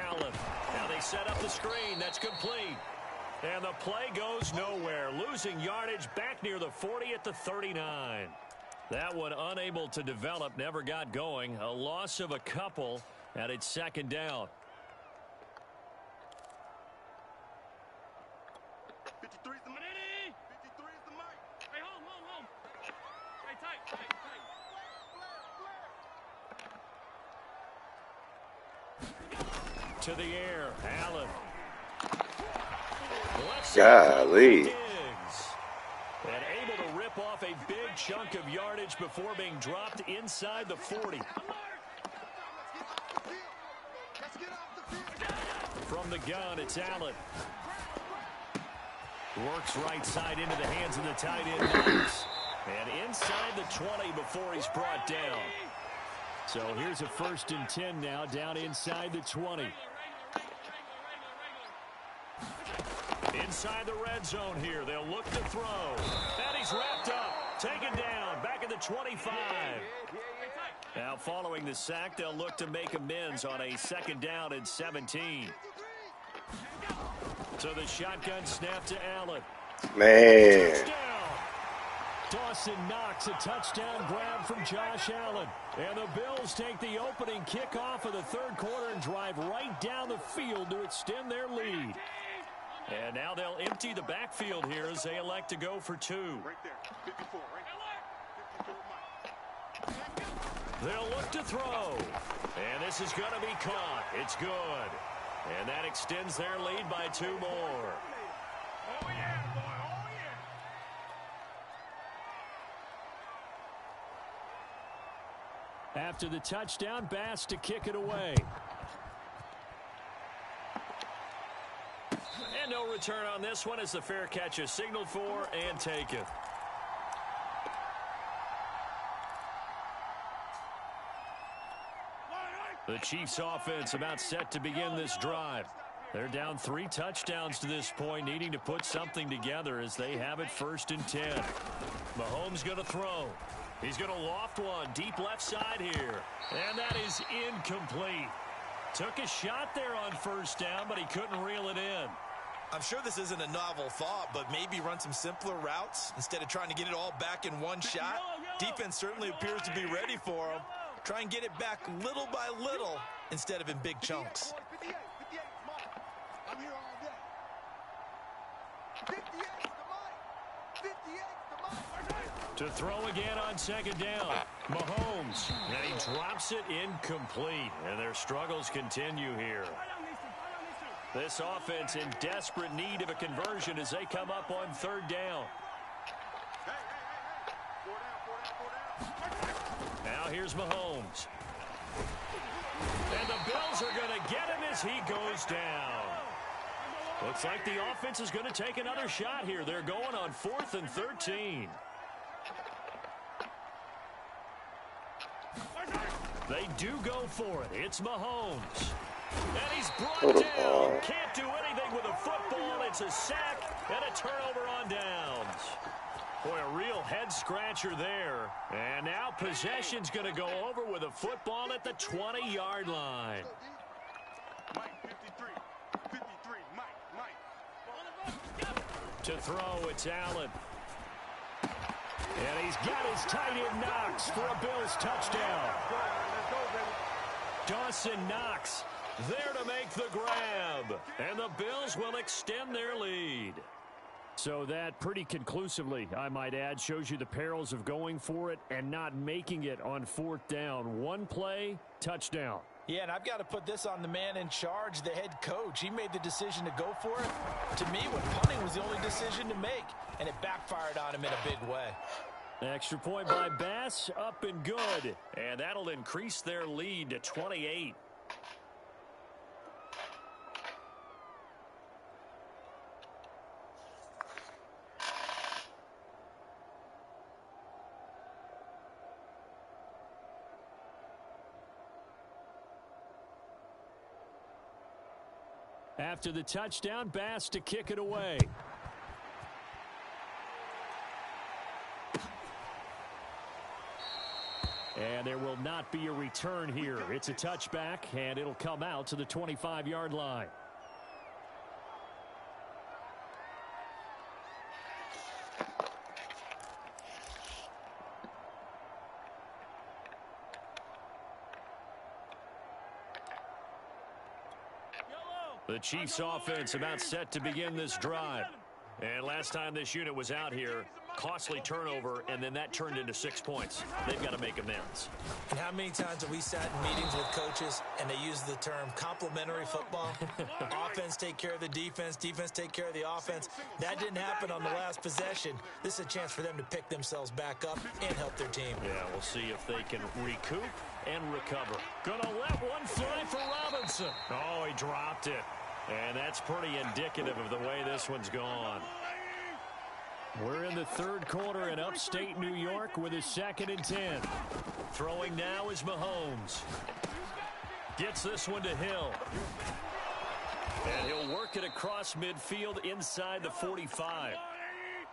Allen. Now they set up the screen. That's complete. And the play goes nowhere. Losing yardage back near the 40 at the 39. That one unable to develop, never got going. A loss of a couple, and it's 2nd down. 53 is the mic. 53 is the mic. Hey, home. Hey, tight. To the air. Allen. Golly. And able to rip off a big chunk of yardage before being dropped inside the 40. From the gun, it's Allen. Works right side into the hands of the tight end. Knox. And inside the 20 before he's brought down. So here's a 1st and 10 now, down inside the 20. Inside the red zone here. They'll look to throw. And he's wrapped up. Taken down. Back at the 25. Now following the sack, they'll look to make amends on a 2nd down and 17. So the shotgun snap to Allen. Man. Touchdown. Dawson Knox, a touchdown grab from Josh Allen. And the Bills take the opening kickoff of the 3rd quarter and drive right down the field to extend their lead. And now they'll empty the backfield here as they elect to go for 2. Right there. 54, right there. 54 mic. They'll look to throw. And this is going to be caught. It's good. And that extends their lead by 2 more. Oh, yeah, boy. Oh, yeah. After the touchdown, Bass to kick it away. And no return on this one as the fair catch is signaled for and taken. The Chiefs offense about set to begin this drive. They're down 3 touchdowns to this point, needing to put something together as they have it 1st and 10. Mahomes going to throw. He's going to loft one deep left side here. And that is incomplete. Took a shot there on 1st down, but he couldn't reel it in. I'm sure this isn't a novel thought, but maybe run some simpler routes instead of trying to get it all back in one shot. Defense certainly appears to be ready for him. Try and get it back little by little instead of in big chunks. 58, Mike. I'm here all day. 58 is the mic. 58 is the mic. To throw again on 2nd down. Mahomes. And he drops it incomplete. And their struggles continue here. This offense in desperate need of a conversion as they come up on 3rd down. Hey. 4 down. Now here's Mahomes. And the Bills are going to get him as he goes down. Looks like the offense is going to take another shot here. They're going on 4th and 13. They do go for it. It's Mahomes. And he's brought down. Can't do anything with a football. It's a sack and a turnover on downs. Boy, a real head-scratcher there. And now possession's going to go over with a football at the 20-yard line. Mike, 53. 53, Mike. To throw, it's Allen. And he's got his tight end Knox for a Bills touchdown. Dawson Knox there to make the grab. And the Bills will extend their lead. So that pretty conclusively, I might add, shows you the perils of going for it and not making it on 4th down. One play, touchdown. Yeah, and I've got to put this on the man in charge, the head coach. He made the decision to go for it. To me, when punting was the only decision to make, and it backfired on him in a big way. Extra point by Bass, up and good. And that'll increase their lead to 28. After the touchdown, Bass to kick it away. And there will not be a return here. It's a touchback, and it'll come out to the 25-yard line. The Chiefs offense about set to begin this drive. And last time this unit was out here, costly turnover, and then that turned into 6 points. They've got to make amends. And how many times have we sat in meetings with coaches and they use the term complementary football? Offense take care of the defense, defense take care of the offense. That didn't happen on the last possession. This is a chance for them to pick themselves back up and help their team. Yeah, we'll see if they can recoup and recover. Gonna let one fly for Robinson. Oh, he dropped it. And that's pretty indicative of the way this one's gone. We're in the third quarter in upstate New York with a 2nd and 10. Throwing now is Mahomes. Gets this one to Hill. And he'll work it across midfield inside the 45.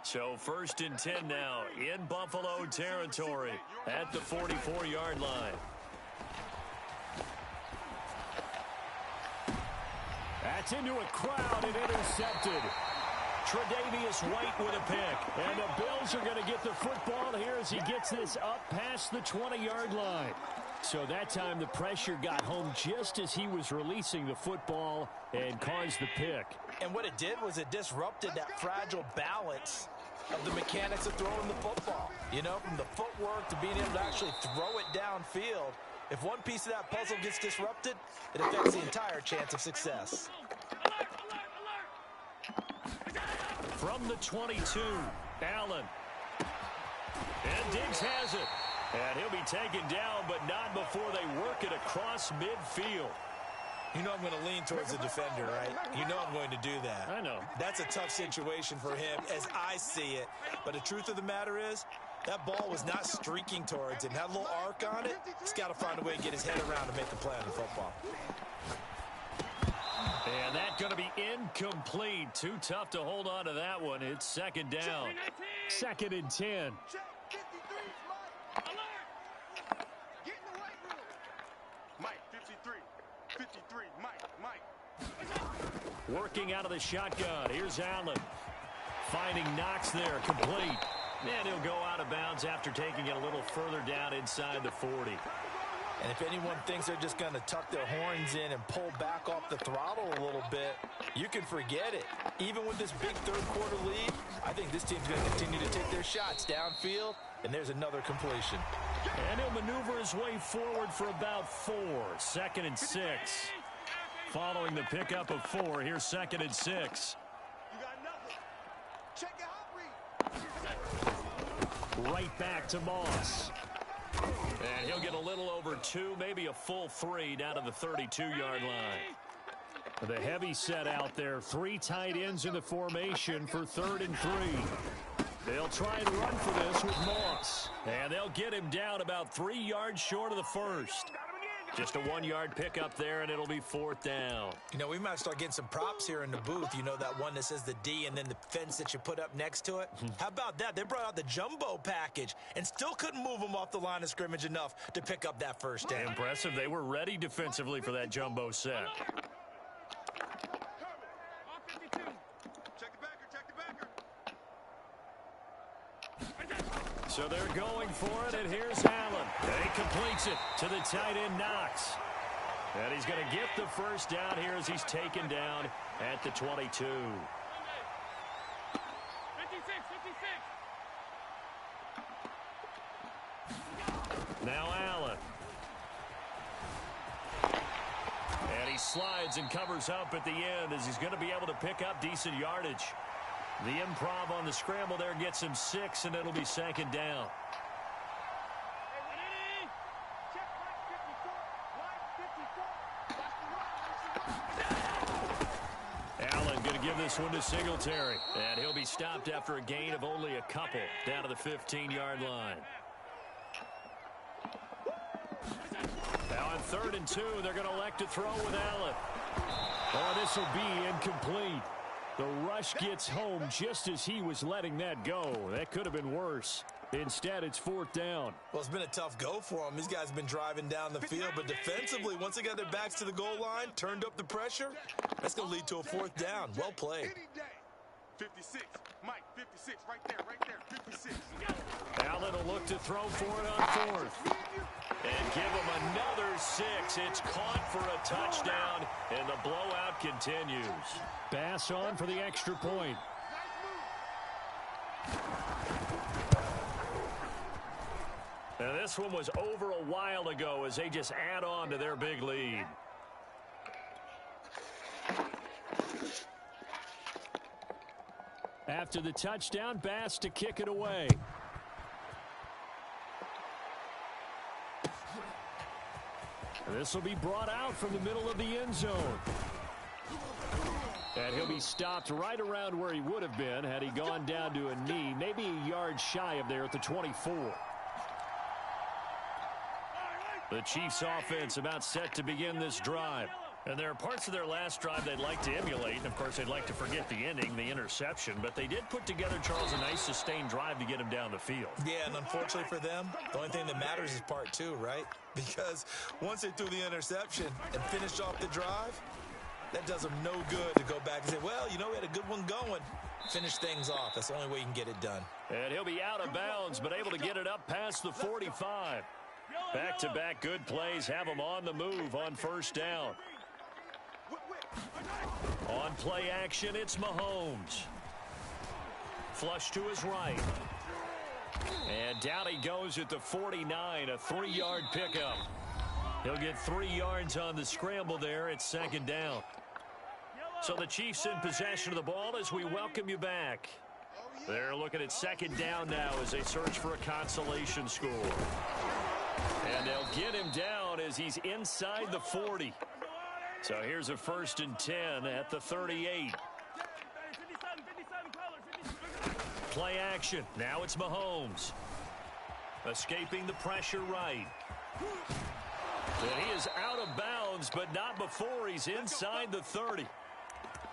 So 1st and 10 now in Buffalo territory at the 44-yard line. That's into a crowd and intercepted. Tre'Davious White with a pick. And the Bills are going to get the football here as he gets this up past the 20-yard line. So that time the pressure got home just as he was releasing the football and caused the pick. And what it did was it disrupted that fragile balance of the mechanics of throwing the football. You know, from the footwork to being able to actually throw it downfield. If one piece of that puzzle gets disrupted, it affects the entire chance of success. From the 22, Allen. And Diggs has it. And he'll be taken down, but not before they work it across midfield. You know I'm going to lean towards the defender, right? You know I'm going to do that. I know. That's a tough situation for him as I see it. But the truth of the matter is, that ball was not streaking towards him. Had a little arc on it. He's got to find a way to get his head around to make the play on the football. And that's going to be incomplete. Too tough to hold on to that one. It's 2nd down. 2nd and 10. Mike, 53. 53, Mike. Working out of the shotgun. Here's Allen. Finding Knox there, complete. And he'll go out of bounds after taking it a little further down inside the 40. And if anyone thinks they're just going to tuck their horns in and pull back off the throttle a little bit, you can forget it. Even with this big third quarter lead, I think this team's going to continue to take their shots downfield, and there's another completion. And he'll maneuver his way forward for about 4. 2nd and 6. Following the pickup of 4, here's 2nd and 6. You got nothing. Check your hot read. Right back to Moss. And he'll get a little over 2, maybe a full 3 down to the 32-yard line. The heavy set out there. 3 tight ends in the formation for 3rd and 3. They'll try and run for this with Moss. And they'll get him down about 3 yards short of the first. Just a 1-yard pickup there, and it'll be 4th down. You know, we might start getting some props here in the booth. You know, that one that says the D and then the fence that you put up next to it? How about that? They brought out the jumbo package and still couldn't move them off the line of scrimmage enough to pick up that first down. Impressive. They were ready defensively for that jumbo set. So they're going for it, and here's Allen. And he completes it to the tight end, Knox. And he's going to get the first down here as he's taken down at the 22. 56. Now Allen. And he slides and covers up at the end as he's going to be able to pick up decent yardage. The improv on the scramble there gets him 6, and it'll be 2nd down. Allen going to give this one to Singletary. And he'll be stopped after a gain of only a couple down to the 15-yard line. Now on 3rd and 2, they're going to elect to throw with Allen. Oh, this will be incomplete. The rush gets home just as he was letting that go. That could have been worse. Instead, it's 4th down. Well, it's been a tough go for them. These guys have been driving down the field, but defensively, once they got their backs to the goal line, turned up the pressure, that's going to lead to a 4th down. Well played. 56. Mike, 56. Right there. 56. Allen will look to throw for it on 4th. And give him another 6. It's caught for a touchdown, and the blowout continues. Bass on for the extra point. Now, this one was over a while ago as they just add on to their big lead. After the touchdown, Bass to kick it away. This will be brought out from the middle of the end zone. And he'll be stopped right around where he would have been had he gone down to a knee, maybe a yard shy of there at the 24. The Chiefs offense about set to begin this drive. And there are parts of their last drive they'd like to emulate. And, of course, they'd like to forget the ending, the interception. But they did put together, Charles, a nice sustained drive to get him down the field. Yeah, and unfortunately for them, the only thing that matters is part 2, right? Because once they threw the interception and finished off the drive, that does them no good to go back and say, well, you know, we had a good one going. Finish things off. That's the only way you can get it done. And he'll be out of bounds, but able to get it up past the 45. Back-to-back good plays have him on the move on 1st down. On play action, it's Mahomes. Flush to his right. And down he goes at the 49, a 3-yard pickup. He'll get 3 yards on the scramble there. It's 2nd down. So the Chiefs in possession of the ball as we welcome you back. They're looking at 2nd down now as they search for a consolation score. And they'll get him down as he's inside the 40. So here's a 1st and 10 at the 38. Play action. Now it's Mahomes. Escaping the pressure right. And he is out of bounds, but not before he's inside the 30.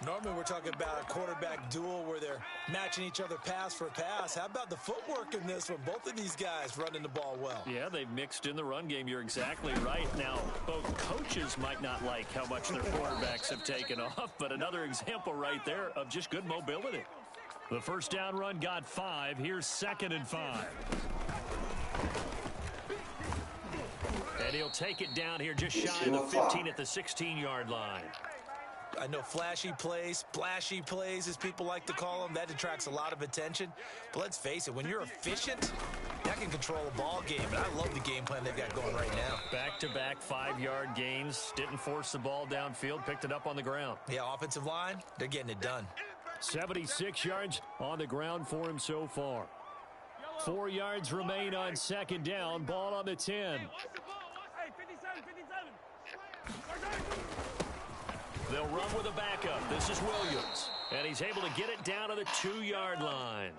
Normally we're talking about a quarterback duel where they're matching each other pass for pass. How about the footwork in this one? Both of these guys running the ball well. Yeah, they've mixed in the run game. You're exactly right. Now, both coaches might not like how much their quarterbacks have taken off, but another example right there of just good mobility. The 1st down run got 5. Here's 2nd and 5. And he'll take it down here just shy of the 15 at the 16-yard line. I know flashy plays, splashy plays, as people like to call them, that attracts a lot of attention. But let's face it, when you're efficient, that can control a ball game. And I love the game plan they've got going right now. Back-to-back 5-yard gains. Didn't force the ball downfield. Picked it up on the ground. Yeah, offensive line, they're getting it done. 76 yards on the ground for him so far. 4 yards remain on 2nd down. Ball on the 10. They'll run with a backup. This is Williams. And he's able to get it down to the 2-yard line.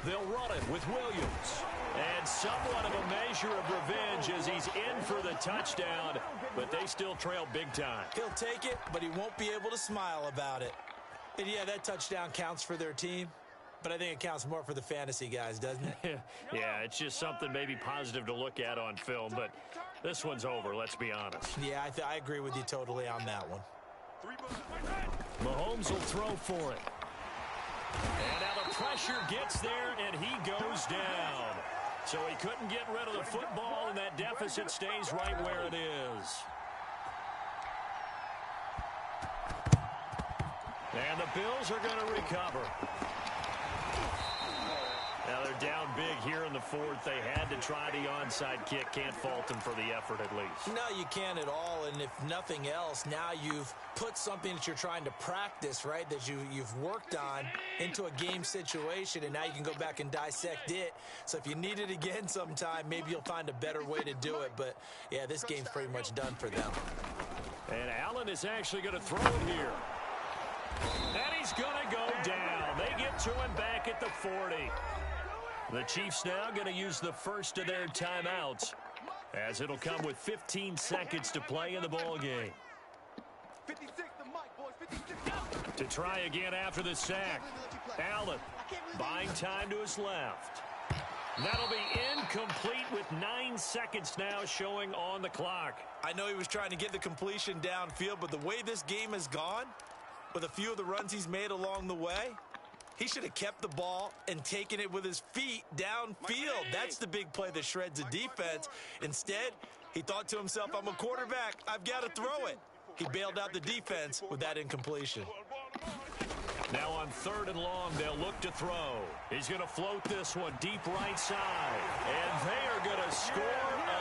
They'll run it with Williams. And somewhat of a measure of revenge as he's in for the touchdown. But they still trail big time. He'll take it, but he won't be able to smile about it. And yeah, that touchdown counts for their team. But I think it counts more for the fantasy guys, doesn't it? Yeah, it's just something maybe positive to look at on film. But this one's over, let's be honest. Yeah, I agree with you totally on that one. Mahomes will throw for it. And now the pressure gets there, and he goes down. So he couldn't get rid of the football, and that deficit stays right where it is. And the Bills are going to recover. Now they're down big here in the 4th. They had to try the onside kick. Can't fault them for the effort at least. No, you can't at all. And if nothing else, now you've put something that you're trying to practice, right, that you've worked on into a game situation, and now you can go back and dissect it. So if you need it again sometime, maybe you'll find a better way to do it. But, yeah, this game's pretty much done for them. And Allen is actually going to throw it here. And he's going to go down. They get to him back at the 40. The Chiefs now going to use the first of their timeouts as it'll come with 15 seconds to play in the ball game. 56, the mic, boys. 56. To try again after the sack. Allen buying time to his left. That'll be incomplete with 9 seconds now showing on the clock. I know he was trying to get the completion downfield, but the way this game has gone, with a few of the runs he's made along the way, he should have kept the ball and taken it with his feet downfield. That's the big play that shreds a defense. Instead, he thought to himself, I'm a quarterback. I've got to throw it. He bailed out the defense with that incompletion. Now on 3rd and long, they'll look to throw. He's going to float this one deep right side. And they are going to score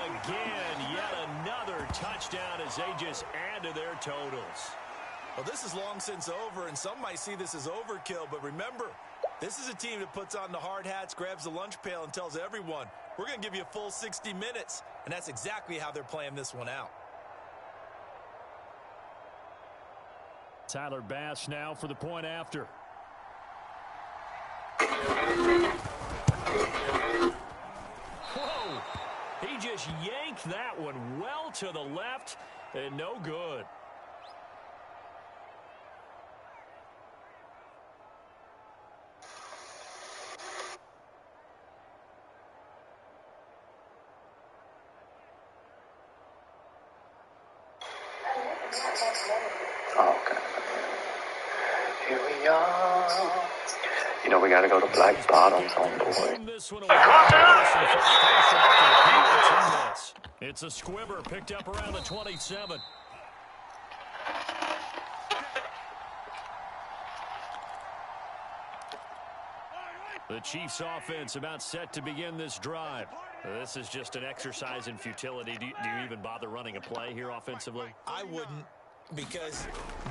again. Yet another touchdown as they just add to their totals. Well, this is long since over, and some might see this as overkill. But remember, this is a team that puts on the hard hats, grabs the lunch pail, and tells everyone, we're going to give you a full 60 minutes. And that's exactly how they're playing this one out. Tyler Bass now for the point after. Whoa! He just yanked that one well to the left and no good. Okay. Here we are. You know we gotta go to Black Bottoms, homeboy. It's a squibber picked up around the 27. The Chiefs offense about set to begin this drive. This is just an exercise in futility. Do you even bother running a play here offensively? I wouldn't, because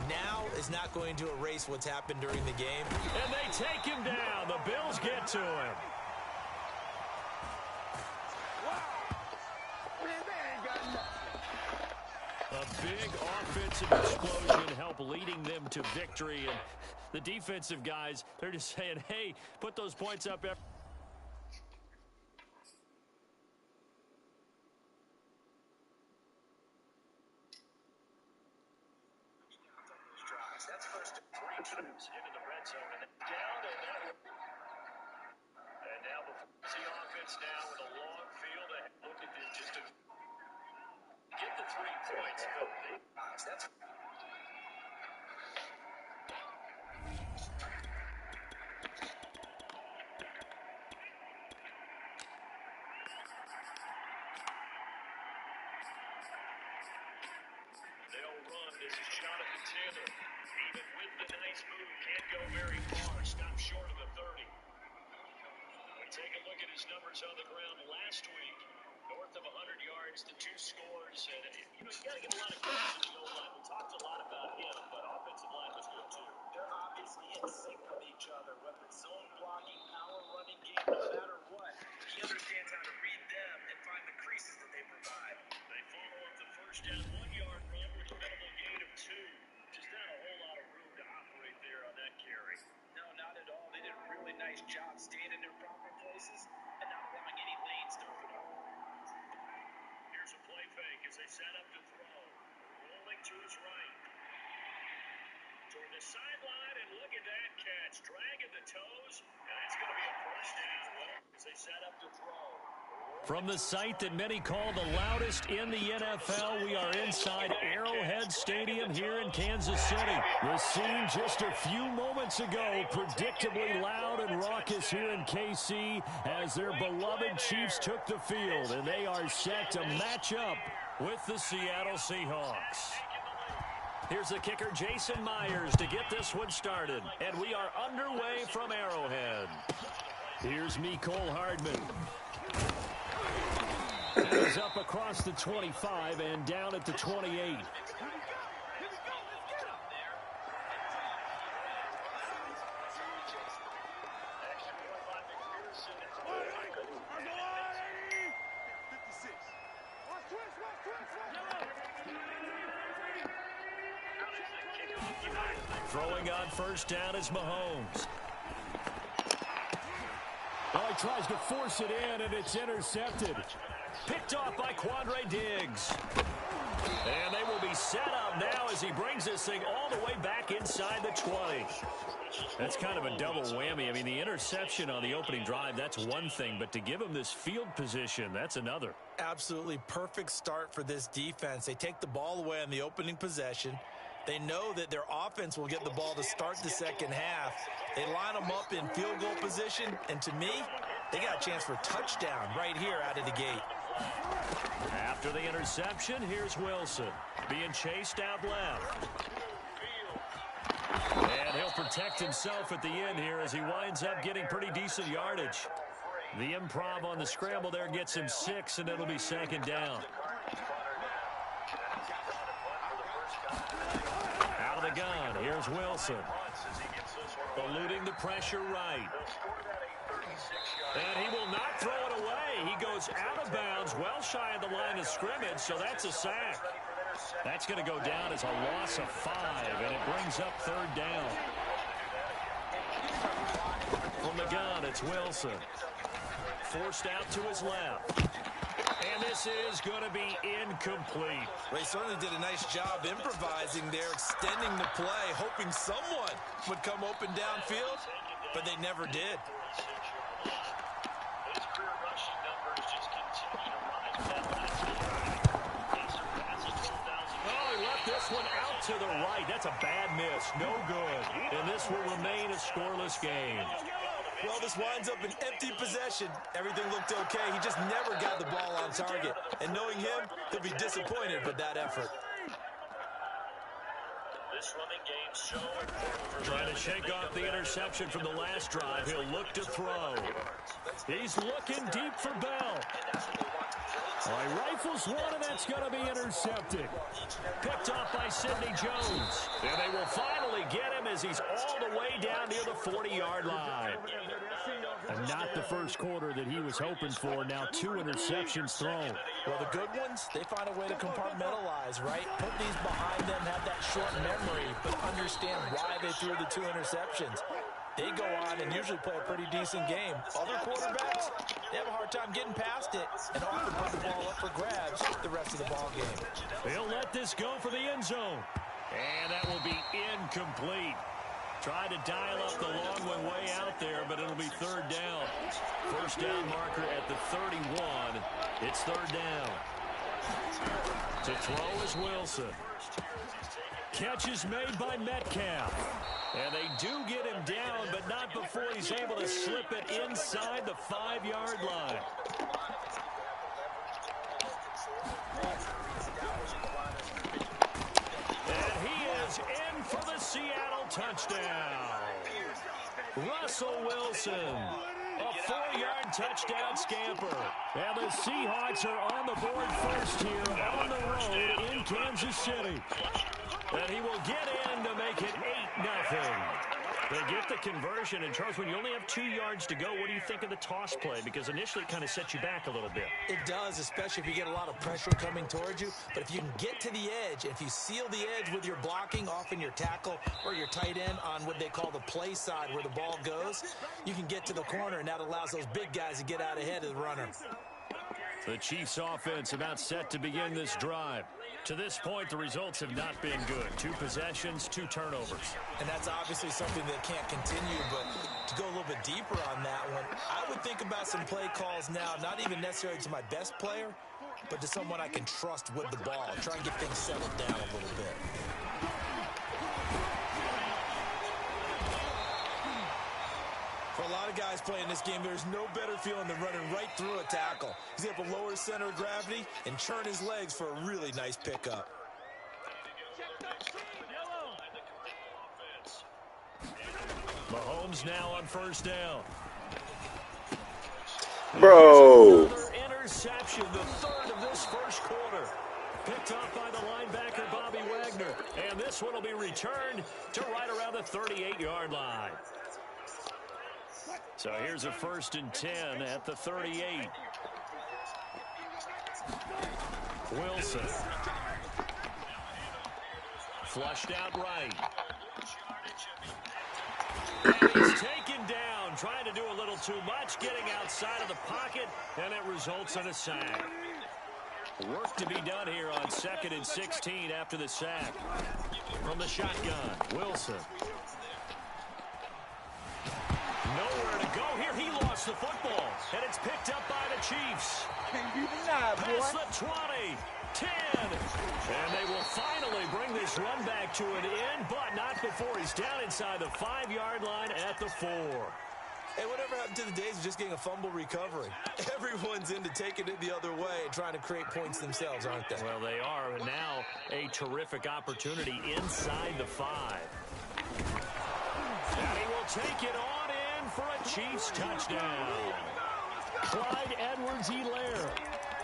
now is not going to erase what's happened during the game. And they take him down. The Bills get to him. A big offensive explosion helped leading them to victory. And the defensive guys, they're just saying, hey, put those points up. That's first and 3 trips into the red zone and down and now before the offense now with a long field ahead. Look at this, just to get the 3 points. That's they'll run. This is Jonathan Taylor. Even with the nice move, can't go very far. Stop short of the 30. We take a look at his numbers on the ground last week. North of 100 yards to 2 scores. And, you got to give a lot of credit to the O-line. We talked a lot about him, but offensive line was good, too. They're obviously in sync with each other, whether it's zone blocking, power running game, no matter what. He understands how to read them and find the creases that they provide. They follow up the first down 1-yard run with a minimal gain of 2. Just not a whole lot of room to operate there on that carry. No, not at all. They did a really nice job staying in their proper places and not allowing any lanes to open up. Here's a play fake as they set up to throw. Rolling to his right. Toward the sideline, and look at that catch. Dragging the toes, and it's going to be a first down as they set up to throw. From the site that many call the loudest in the NFL, we are inside Arrowhead Stadium here in Kansas City. The scene just a few moments ago, predictably loud and raucous here in KC as their beloved Chiefs took the field, and they are set to match up with the Seattle Seahawks. Here's the kicker, Jason Myers, to get this one started, and we are underway from Arrowhead. Here's Mecole Hardman. He's up across the 25 and down at the 28. Throwing on first down is Mahomes. Oh, he tries to force it in, and it's intercepted. Picked off by Quandre Diggs. And they will be set up now as he brings this thing all the way back inside the 20. That's kind of a double whammy. I mean, the interception on the opening drive, that's one thing. But to give him this field position, that's another. Absolutely perfect start for this defense. They take the ball away on the opening possession. They know that their offense will get the ball to start the second half. They line them up in field goal position. And to me, they got a chance for touchdown right here out of the gate. After the interception, here's Wilson being chased out left. And he'll protect himself at the end here as he winds up getting pretty decent yardage. The improv on the scramble there gets him 6, and it'll be second down. Out of the gun, here's Wilson. Eluding the pressure right. And he will not throw it away. He goes out of bounds, well shy of the line of scrimmage, so that's a sack. That's going to go down as a loss of 5, and it brings up third down. From the gun, it's Wilson. Forced out to his left. And this is going to be incomplete. They certainly did a nice job improvising there, extending the play, hoping someone would come open downfield, but they never did. One out to the right. That's a bad miss. No good. And this will remain a scoreless game. Well, this winds up an empty possession. Everything looked okay. He just never got the ball on target. And knowing him, he'll be disappointed with that effort. This running game so important. Trying to shake off the interception from the last drive. He'll look to throw. He's looking deep for Bell. All right, rifles one, and that's going to be intercepted. Picked off by Sidney Jones. And they will finally get him as he's all the way down near the 40-yard line. And not the first quarter that he was hoping for. Now 2 interceptions thrown. Well, the good ones, they find a way to compartmentalize, right? Put these behind them, have that short memory, but understand why they threw the 2 interceptions. They go on and usually play a pretty decent game. Other quarterbacks, they have a hard time getting past it and often put the ball up for grabs the rest of the ball game. They'll let this go for the end zone. And that will be incomplete. Tried to dial up the long one way out there, but it'll be third down. First down marker at the 31. It's third down. To throw is Wilson. Catch is made by Metcalf. And they do get him down, but not before he's able to slip it inside the 5-yard line. And he is in for the Seattle touchdown. Russell Wilson, a 4-yard touchdown scamper. And the Seahawks are on the board first here on the road in Kansas City. And he will get in to make it 8-0. They get the conversion. And, Charles, when you only have 2 yards to go, what do you think of the toss play? Because initially it kind of sets you back a little bit. It does, especially if you get a lot of pressure coming towards you. But if you can get to the edge, if you seal the edge with your blocking, often your tackle or your tight end on what they call the play side where the ball goes, you can get to the corner, and that allows those big guys to get out ahead of the runner. The Chiefs offense about set to begin this drive. To this point, the results have not been good. 2 possessions, 2 turnovers. And that's obviously something that can't continue, but to go a little bit deeper on that one, I would think about some play calls now, not even necessarily to my best player, but to someone I can trust with the ball. Try and get things settled down a little bit. For a lot of guys playing this game, there's no better feeling than running right through a tackle. He's able to lower his center of gravity and churn his legs for a really nice pickup. Mahomes now on first down. Bro. Another interception, the 3rd of this first quarter. Picked off by the linebacker, Bobby Wagner. And this one will be returned to right around the 38-yard line. So here's a 1st and 10 at the 38. Wilson. Flushed out right. And he's taken down, trying to do a little too much, getting outside of the pocket, and it results in a sack. Work to be done here on 2nd and 16 after the sack. From the shotgun, Wilson. Nowhere to go here. He lost the football, and it's picked up by the Chiefs. Can't be denied, boy. Past the 20, 10, and they will finally bring this run back to an end, but not before he's down inside the 5-yard line at the 4. Hey, whatever happened to the days of just getting a fumble recovery? Everyone's into taking it the other way and trying to create points themselves, aren't they? Well, they are, and now a terrific opportunity inside the 5. And he will take it on in for a Chiefs touchdown. Clyde Edwards-Helaire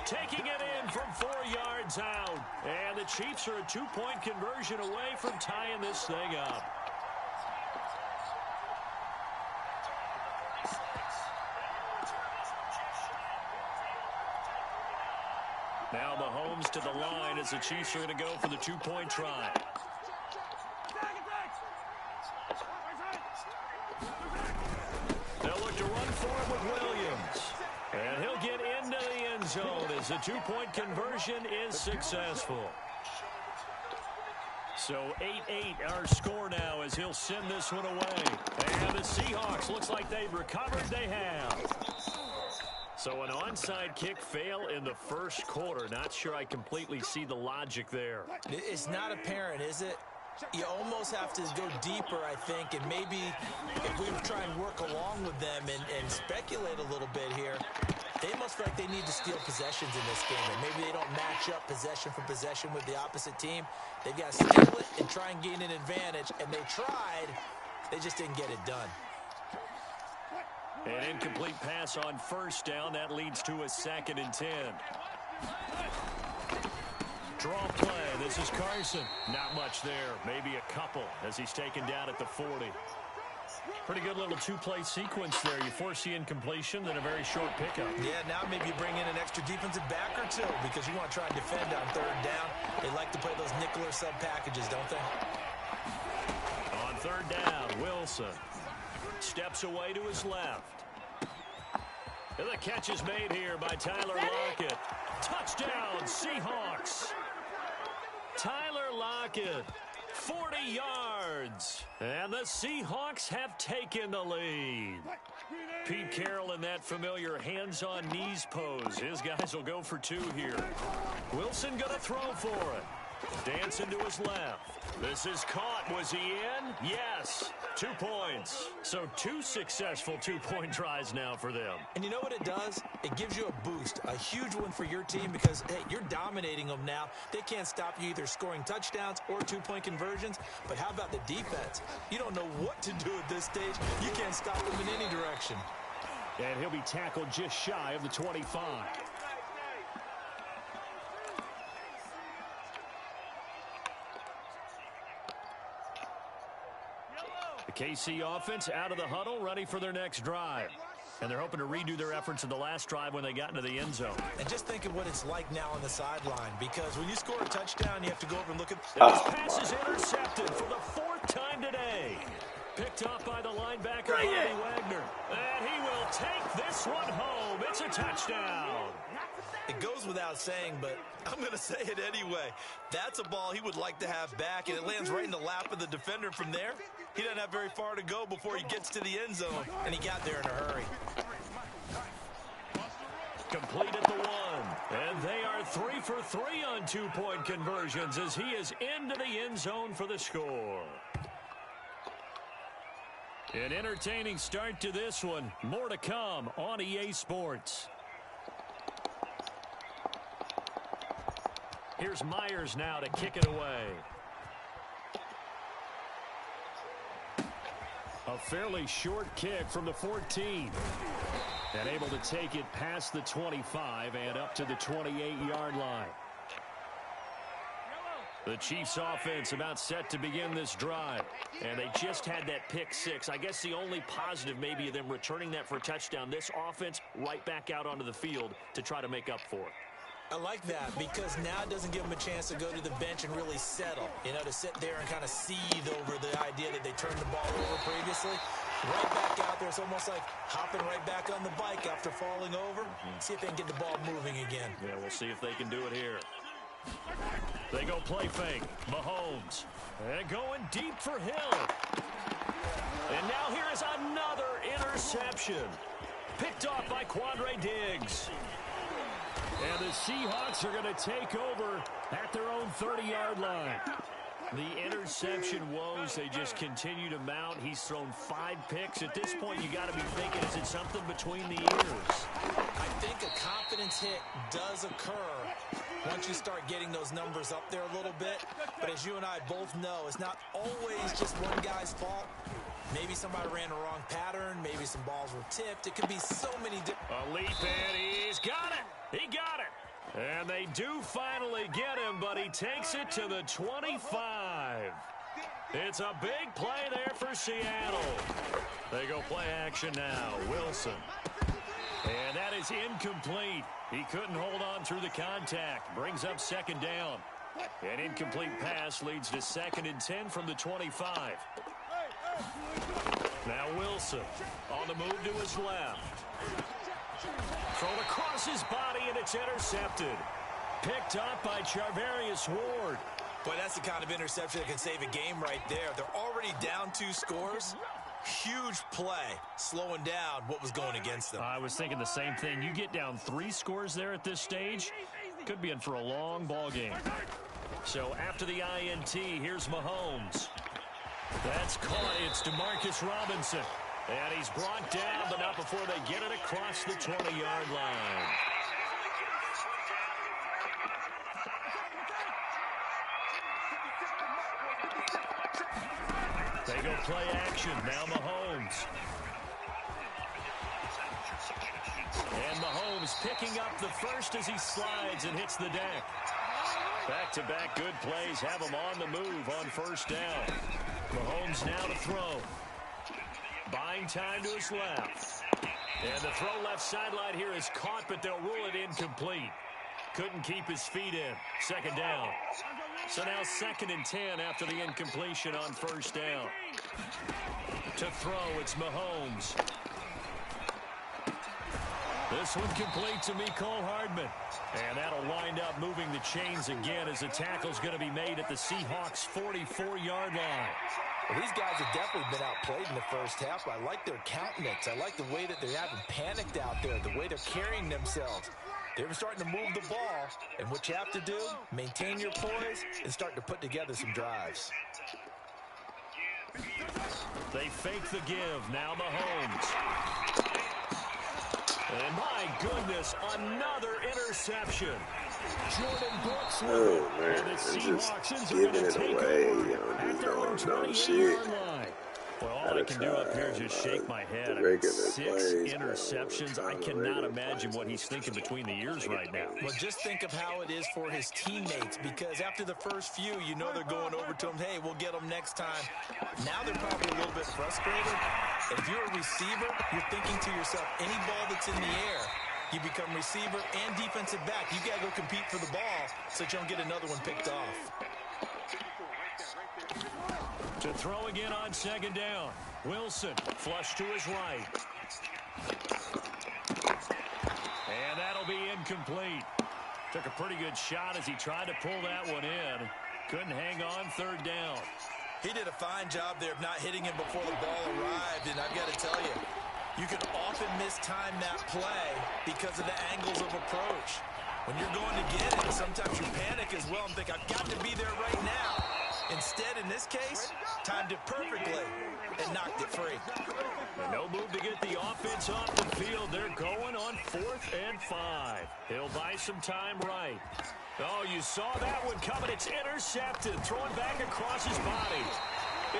taking it in from 4 yards out. And the Chiefs are a 2-point conversion away from tying this thing up. Now Mahomes to the line as the Chiefs are going to go for the 2-point try. They'll look to run for it with Williams. And he'll get into the end zone as the 2-point conversion is successful. So 8-8 our score now as he'll send this one away. And the Seahawks looks like they've recovered. They have. So an onside kick fail in the first quarter. Not sure I completely see the logic there. It's not apparent, is it? You almost have to go deeper, I think, and maybe if we try and work along with them and speculate a little bit here, they must feel like they need to steal possessions in this game, and maybe they don't match up possession for possession with the opposite team. They've got to steal it and try and gain an advantage, and they tried. They just didn't get it done. An incomplete pass on first down. That leads to a 2nd and 10. Draw play. This is Carson. Not much there. Maybe a couple as he's taken down at the 40. Pretty good little 2-play sequence there. You force the incompletion, then a very short pickup. Yeah, now maybe you bring in an extra defensive back or two because you want to try and defend on 3rd down. They like to play those nickel or sub packages, don't they? On 3rd down, Wilson steps away to his left. And the catch is made here by Tyler Lockett. Touchdown, Seahawks. Tyler Lockett, 40 yards. And the Seahawks have taken the lead. Pete Carroll in that familiar hands-on knees pose. His guys will go for 2 here. Wilson going to throw for it. Dancing to his left. This is caught. Was he in? Yes. 2 points. So 2 successful 2-point tries now for them. And you know what it does? It gives you a boost, a huge one for your team because, hey, you're dominating them now. They can't stop you either scoring touchdowns or 2-point conversions. But how about the defense? You don't know what to do at this stage. You can't stop them in any direction. And he'll be tackled just shy of the 25. The KC offense out of the huddle, ready for their next drive. And they're hoping to redo their efforts in the last drive when they got into the end zone. And just think of what it's like now on the sideline, because when you score a touchdown, you have to go over and look at... This pass is intercepted for the 4th time today. Picked up by the linebacker, Bobby Wagner. And he will take this one home. It's a touchdown. It goes without saying, but I'm going to say it anyway. That's a ball he would like to have back, and it lands right in the lap of the defender from there. He doesn't have very far to go before he gets to the end zone, and he got there in a hurry. Complete at the 1. And they are 3 for 3 on 2-point conversions as he is into the end zone for the score. An entertaining start to this one. More to come on EA Sports. Here's Myers now to kick it away. A fairly short kick from the 14. And able to take it past the 25 and up to the 28-yard line. The Chiefs offense about set to begin this drive. And they just had that pick 6. I guess the only positive maybe of them returning that for a touchdown. This offense right back out onto the field to try to make up for it. I like that because now it doesn't give them a chance to go to the bench and really settle. You know, to sit there and kind of seethe over the idea that they turned the ball over previously. Right back out out there. It's almost like hopping right back on the bike after falling over. See if they can get the ball moving again. Yeah, we'll see if they can do it here. They go play fake. Mahomes. And going deep for Hill. And now here is another interception. Picked off by Quandre Diggs. And the Seahawks are going to take over at their own 30-yard line. The interception woes, they just continue to mount. He's thrown 5 picks. At this point, you got to be thinking, is it something between the ears? I think a confidence hit does occur once you start getting those numbers up there a little bit. But as you and I both know, it's not always just one guy's fault. Maybe somebody ran the wrong pattern. Maybe some balls were tipped. It could be so many different. A leap in. He's got it. He got it. And they do finally get him, but he takes it to the 25. It's a big play there for Seattle. They go play action now. Wilson. And that is incomplete. He couldn't hold on through the contact. Brings up second down. An incomplete pass leads to 2nd and 10 from the 25. Now Wilson on the move to his left. Thrown across his body, and it's intercepted. Picked up by Charvarius Ward. Boy, that's the kind of interception that can save a game right there. They're already down 2 scores. Huge play, slowing down what was going against them. I was thinking the same thing. You get down 3 scores there at this stage, could be in for a long ball game. So after the INT, here's Mahomes. That's caught. It's DeMarcus Robinson. And he's brought down, but not before they get it across the 20-yard line. They go play action. Now Mahomes. And Mahomes picking up the first as he slides and hits the deck. Back-to-back good plays have him on the move on first down. Mahomes now to throw. Buying time to his left. And the throw left sideline here is caught, but they'll rule it incomplete. Couldn't keep his feet in. Second down. So now 2nd and 10 after the incompletion on first down. To throw, it's Mahomes. This one complete to Mecole Hardman. And that'll wind up moving the chains again as the tackle's going to be made at the Seahawks' 44-yard line. Well, these guys have definitely been outplayed in the first half. I like their countenance. I like the way that they haven't panicked out there, the way they're carrying themselves. They're starting to move the ball, and what you have to do, maintain your poise and start to put together some drives. They fake the give. Now Mahomes. And my goodness, another interception. Jordan Brooks. Oh man, just giving it away on just dumb shit. Well, all I can do up here is just shake my head. I mean, 6 interceptions. I cannot imagine what he's thinking between the ears right now. Well, just think of how it is for his teammates, because after the first few, you know they're going over to him, hey, we'll get them next time. Now they're probably a little bit frustrated. And if you're a receiver, you're thinking to yourself, any ball that's in the air, you become receiver and defensive back. You got to go compete for the ball so that you don't get another one picked off. To throw again on second down. Wilson, flush to his right. And that'll be incomplete. Took a pretty good shot as he tried to pull that one in. Couldn't hang on third down. He did a fine job there of not hitting him before the ball arrived, and I've got to tell you, you can often mistime that play because of the angles of approach. When you're going to get it, sometimes you panic as well and think, I've got to be there right now. Instead, in this case, timed it perfectly and knocked it free. No move to get the offense off the field. They're going on 4th and 5. He'll buy some time right. Oh, you saw that one coming. It's intercepted. Thrown back across his body.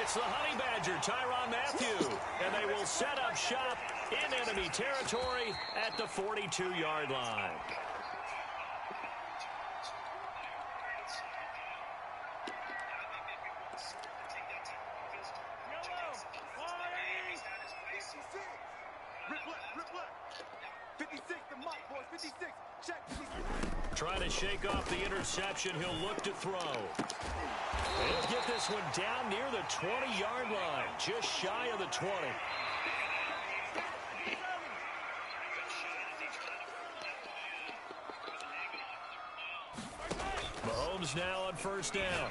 It's the Honey Badger, Tyrann Mathieu. And they will set up shop in enemy territory at the 42-yard line. Trying to shake off the interception. He'll look to throw. He'll get this one down near the 20-yard line, just shy of the 20. Mahomes now on first down.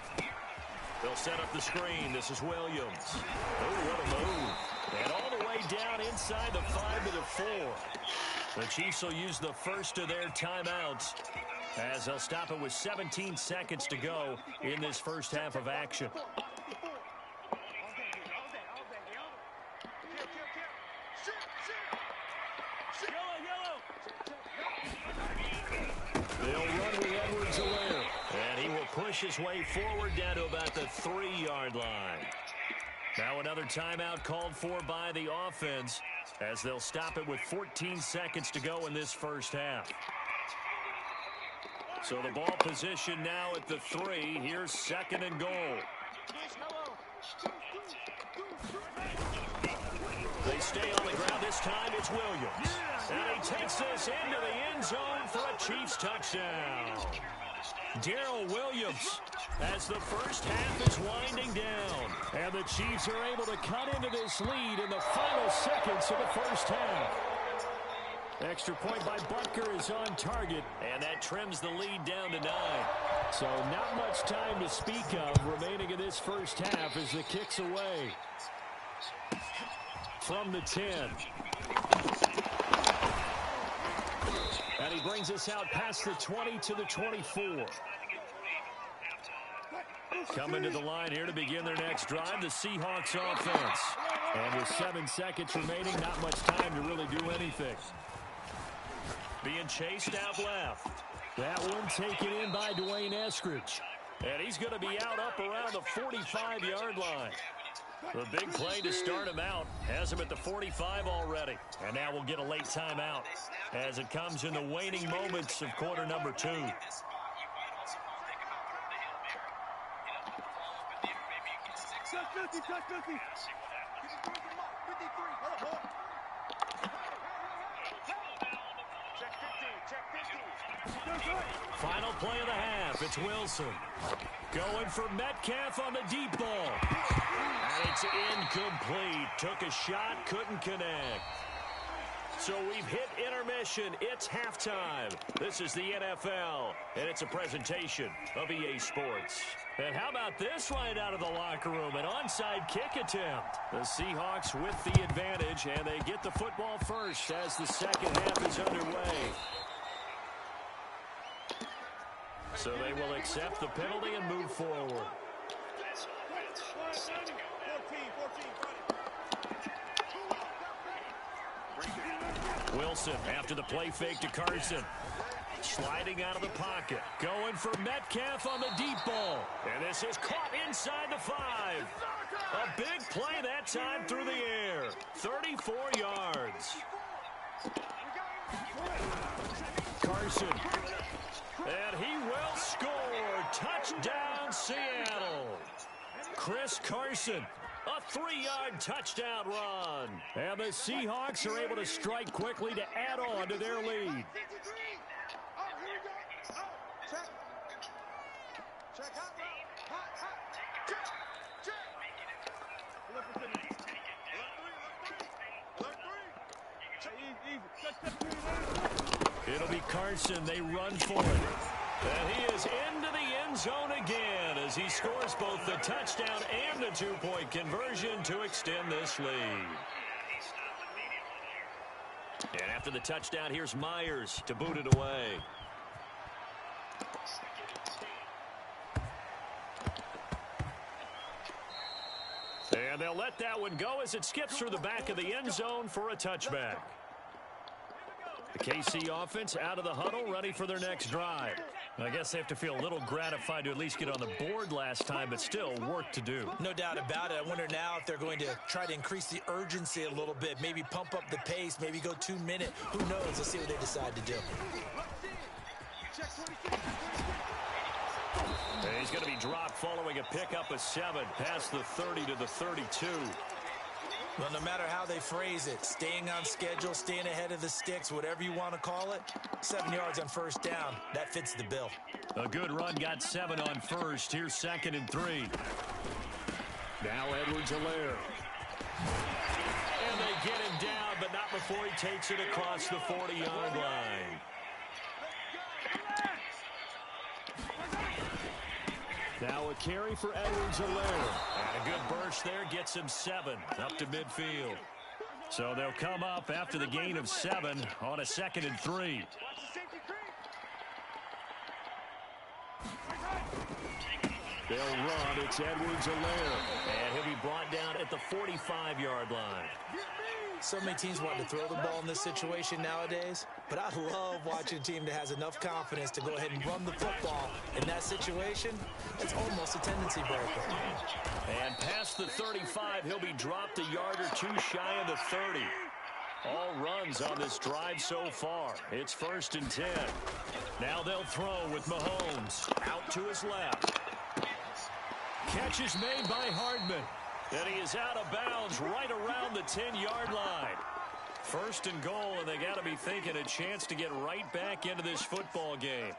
They'll set up the screen. This is Williams. Oh, what a move. And all the way down inside the 5 to the 4. The Chiefs will use the first of their timeouts as they'll stop it with 17 seconds to go in this first half of action. They'll run with Edwards-Helaire, and he will push his way forward down to about the 3-yard line. Now another timeout called for by the offense as they'll stop it with 14 seconds to go in this first half. So the ball position now at the 3. Here's second and goal. They stay on the ground. This time it's Williams. And he takes this into the end zone for a Chiefs touchdown. Darrell Williams as the first half is winding down. And the Chiefs are able to cut into this lead in the final seconds of the first half. Extra point by Butker is on target, and that trims the lead down to 9. So not much time to speak of remaining in this first half as the kick's away. From the 10. And he brings us out past the 20 to the 24. Coming to the line here to begin their next drive, the Seahawks offense. And with 7 seconds remaining, not much time to really do anything. Being chased out left. That one taken in by Dwayne Eskridge. And he's going to be out up around the 45-yard line. The big play to start him out has him at the 45 already. And now we'll get a late timeout as it comes in the waning moments of quarter number 2. Final play of the half. It's Wilson. Going for Metcalf on the deep ball. And it's incomplete. Took a shot, couldn't connect. So we've hit intermission. It's halftime. This is the NFL, and it's a presentation of EA Sports. And how about this right out of the locker room? An onside kick attempt. The Seahawks with the advantage, and they get the football first as the second half is underway. So they will accept the penalty and move forward. Wilson after the play fake to Carson. Sliding out of the pocket. Going for Metcalf on the deep ball. And this is caught inside the 5. A big play that time through the air. 34 yards. Carson. And he will score. Touchdown, Seattle. Chris Carson. A 3-yard touchdown run. And the Seahawks are able to strike quickly to add on to their lead. It'll be Carson. They run for it. And he is into the end zone again as he scores both the touchdown and the 2-point conversion to extend this lead. And after the touchdown, here's Myers to boot it away. And they'll let that one go as it skips through the back of the end zone for a touchback. The KC offense out of the huddle, ready for their next drive. I guess they have to feel a little gratified to at least get on the board last time, but still work to do. No doubt about it. I wonder now if they're going to try to increase the urgency a little bit, maybe pump up the pace, maybe go 2 minute. Who knows? Let's see what they decide to do. And he's going to be dropped following a pickup of 7 past the 30 to the 32. Well, no matter how they phrase it, staying on schedule, staying ahead of the sticks, whatever you want to call it, 7 yards on first down, that fits the bill. A good run got 7 on first. Here's 2nd and 3. Now Edwards-Helaire. And they get him down, but not before he takes it across the 40-yard line. Now a carry for Edwards-Helaire. And a good burst there gets him 7 up to midfield. So they'll come up after the gain of 7 on a 2nd and 3. They'll run. It's Edwards-Helaire. And he'll be brought down at the 45-yard line. So many teams want to throw the ball in this situation nowadays, but I love watching a team that has enough confidence to go ahead and run the football. In that situation, it's almost a tendency breaker. And past the 35, he'll be dropped a yard or 2 shy of the 30. All runs on this drive so far. It's 1st and 10. Now they'll throw with Mahomes out to his left. Catch is made by Hardman. And he is out of bounds right around the 10-yard line. 1st and goal, and they got to be thinking a chance to get right back into this football game.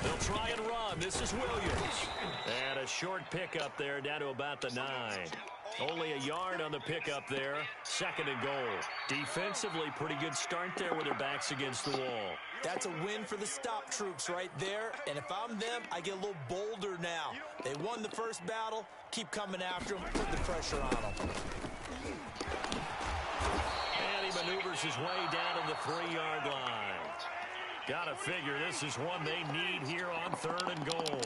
They'll try and run. This is Williams. And a short pickup there down to about the 9. Only a yard on the pickup there. 2nd and goal. Defensively, pretty good start there with their backs against the wall. That's a win for the stop troops right there. And if I'm them, I get a little bolder now. They won the first battle. Keep coming after them. Put the pressure on them. And he maneuvers his way down to the 3-yard line. Gotta figure this is one they need here on 3rd and goal.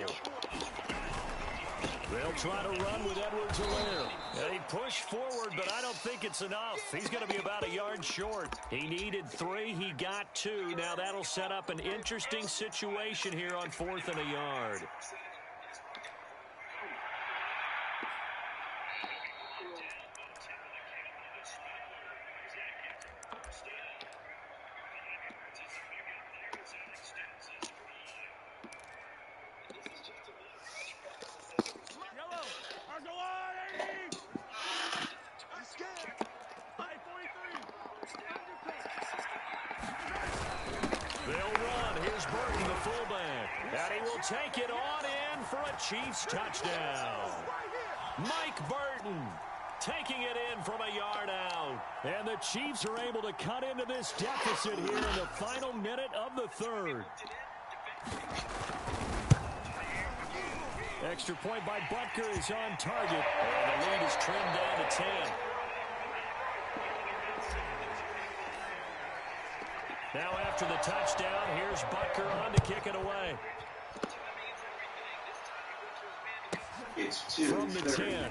They'll try to run with Edwards-Helaire. And he pushed forward, but I don't think it's enough. He's going to be about a yard short. He needed 3. He got 2. Now that'll set up an interesting situation here on 4th and a yard. Take it on in for a Chiefs touchdown. Mike Burton taking it in from a yard out. And the Chiefs are able to cut into this deficit here in the final minute of the 3rd. Extra point by Butker is on target. And the lead is trimmed down to 10. Now after the touchdown, here's Butker on to kick it away. It's from the 10.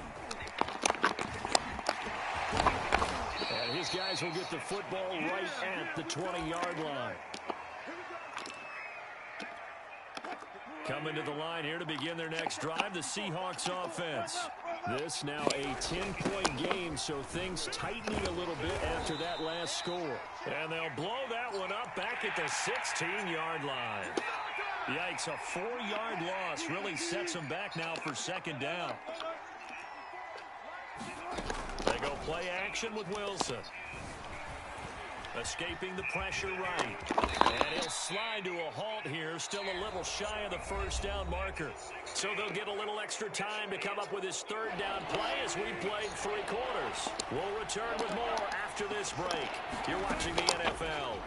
And his guys will get the football right at the 20-yard line. Coming to the line here to begin their next drive, the Seahawks offense. This now a 10-point game, so things tightening a little bit after that last score. And they'll blow that one up back at the 16-yard line. Yikes, a 4-yard loss really sets them back now for 2nd down. They go play action with Wilson. Escaping the pressure right. And he'll slide to a halt here, still a little shy of the 1st down marker. So they'll get a little extra time to come up with his 3rd down play as we played 3 quarters. We'll return with more after this break. You're watching the NFL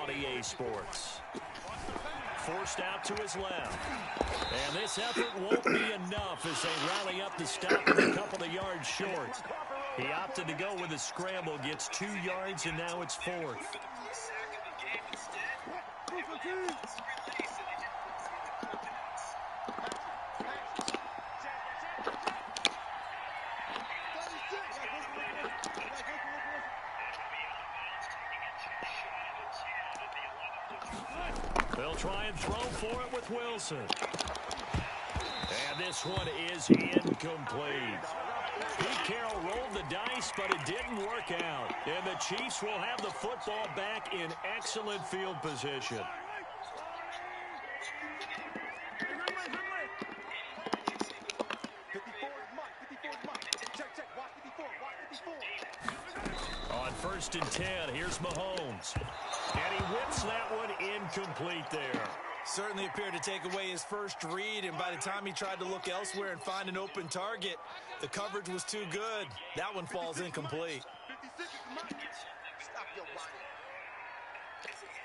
on EA Sports. Forced out to his left. And this effort won't be enough as they rally up to stop him a couple of yards short. He opted to go with a scramble, gets 2 yards, and now it's 4th. They'll try and throw for it with Wilson. And this one is incomplete. Pete Carroll rolled the dice, but it didn't work out. And the Chiefs will have the football back in excellent field position. On 1st and 10, here's Mahomes. And he whips that one incomplete there. Certainly appeared to take away his first read, and by the time he tried to look elsewhere and find an open target, the coverage was too good. That one falls incomplete. 56 is the mark. Stop your body.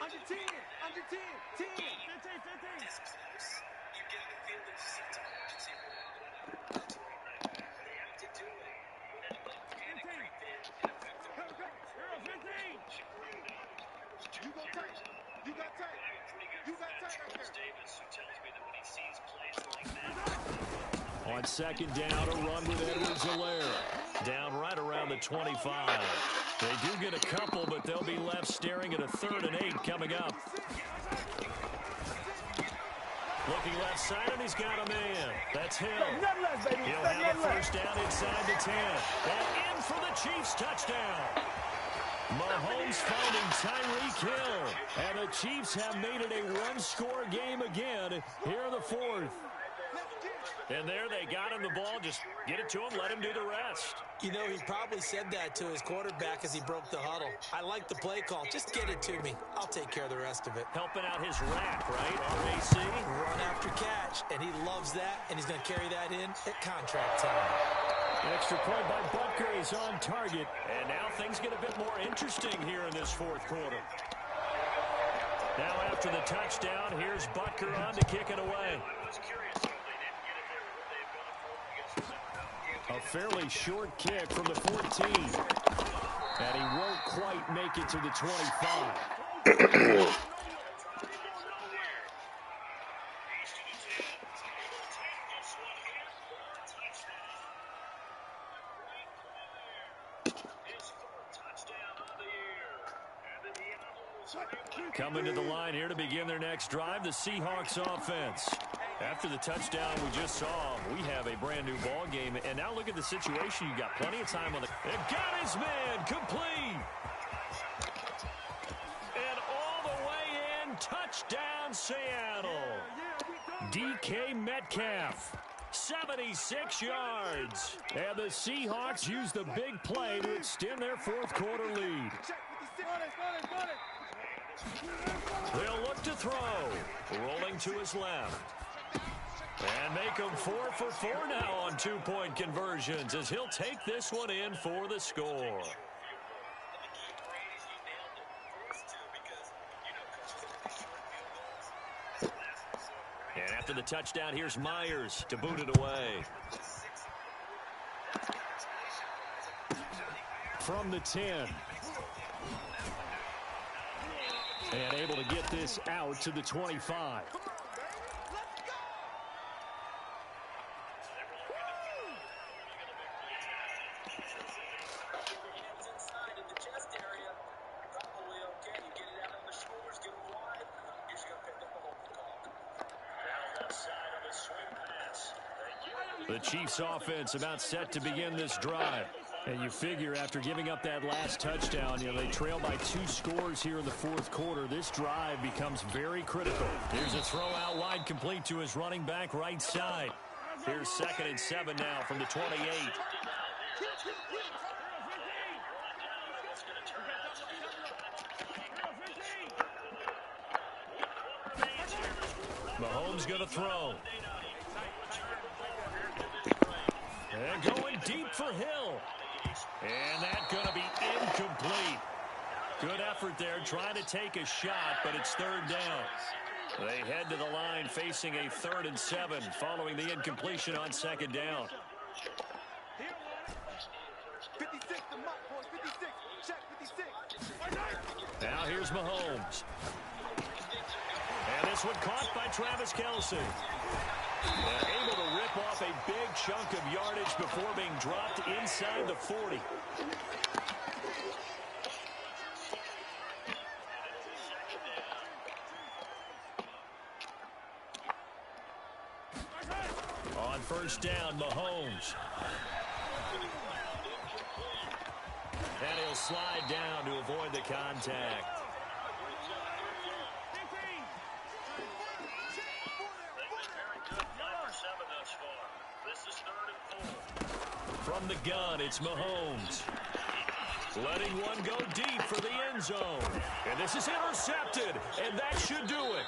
Under 10, under 10, 10, 15, 15. You get in the field, it's such an emergency without it. They have to do it without that panic creep in and affect their Go, go. You're 15. You go tight. You got tight. You got tight right there. Davis, who tells me that when he sees plays like that. On second down, a run with Edwards-Helaire. Down right around the 25. They do get a couple, but they'll be left staring at a 3rd and 8 coming up. Looking left side, and he's got a man. That's Hill. He'll have a first down inside the 10. And in for the Chiefs' touchdown. Mahomes finding Tyreek Hill. And the Chiefs have made it a one-score game again here in the 4th. And there they got him the ball. Just get it to him, let him do the rest. You know, he probably said that to his quarterback as he broke the huddle. I like the play call. Just get it to me. I'll take care of the rest of it. Helping out his rack, right? RAC. Run after catch, and he loves that, and he's going to carry that in at contract time. Extra point by Butker is on target. And now things get a bit more interesting here in this 4th quarter. Now after the touchdown, here's Butker on to kick it away. A fairly short kick from the 14. And he won't quite make it to the 25. Coming to the line here to begin their next drive, the Seahawks offense. After the touchdown we just saw, we have a brand new ball game. And now look at the situation. You got plenty of time on the... And got his man complete. And all the way in, touchdown Seattle. DK Metcalf, 76 yards. And the Seahawks use the big play to extend their 4th quarter lead. They'll look to throw. Rolling to his left. And make him 4 for 4 now on 2-point conversions as he'll take this one in for the score. And after the touchdown, here's Myers to boot it away. From the 10. And able to get this out to the 25. The Chiefs offense about set to begin this drive. And you figure after giving up that last touchdown, they trail by 2 scores here in the 4th quarter. This drive becomes very critical. Here's a throw out wide complete to his running back right side. Here's 2nd and 7 now from the 28. Mahomes going to throw. And going deep for Hill. And that's going to be incomplete. Good effort there, trying to take a shot, but it's 3rd down. They head to the line facing a 3rd and 7 following the incompletion on 2nd down. 56, the mark, boys, 56. Check, 56. Now here's Mahomes. And this one caught by Travis Kelce. And able to rip off a big chunk of yardage before being dropped inside the 40. On 1st down, Mahomes. And he'll slide down to avoid the contact. From the gun, it's Mahomes. Letting one go deep for the end zone. And this is intercepted, and that should do it.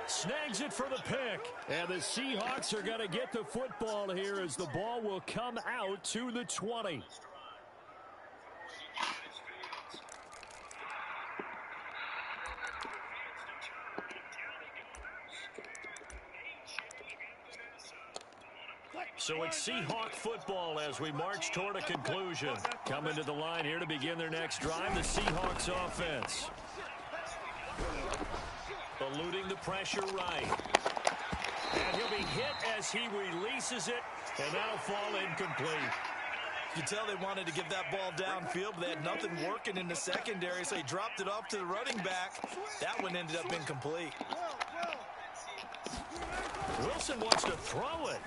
Snags it for the pick. And the Seahawks are going to get the football here as the ball will come out to the 20. So it's Seahawk football as we march toward a conclusion. Coming to the line here to begin their next drive, the Seahawks offense. Eluding the pressure right. And he'll be hit as he releases it, and that'll fall incomplete. You can tell they wanted to give that ball downfield, but they had nothing working in the secondary, so he dropped it off to the running back. That one ended up incomplete. Wilson wants to throw it.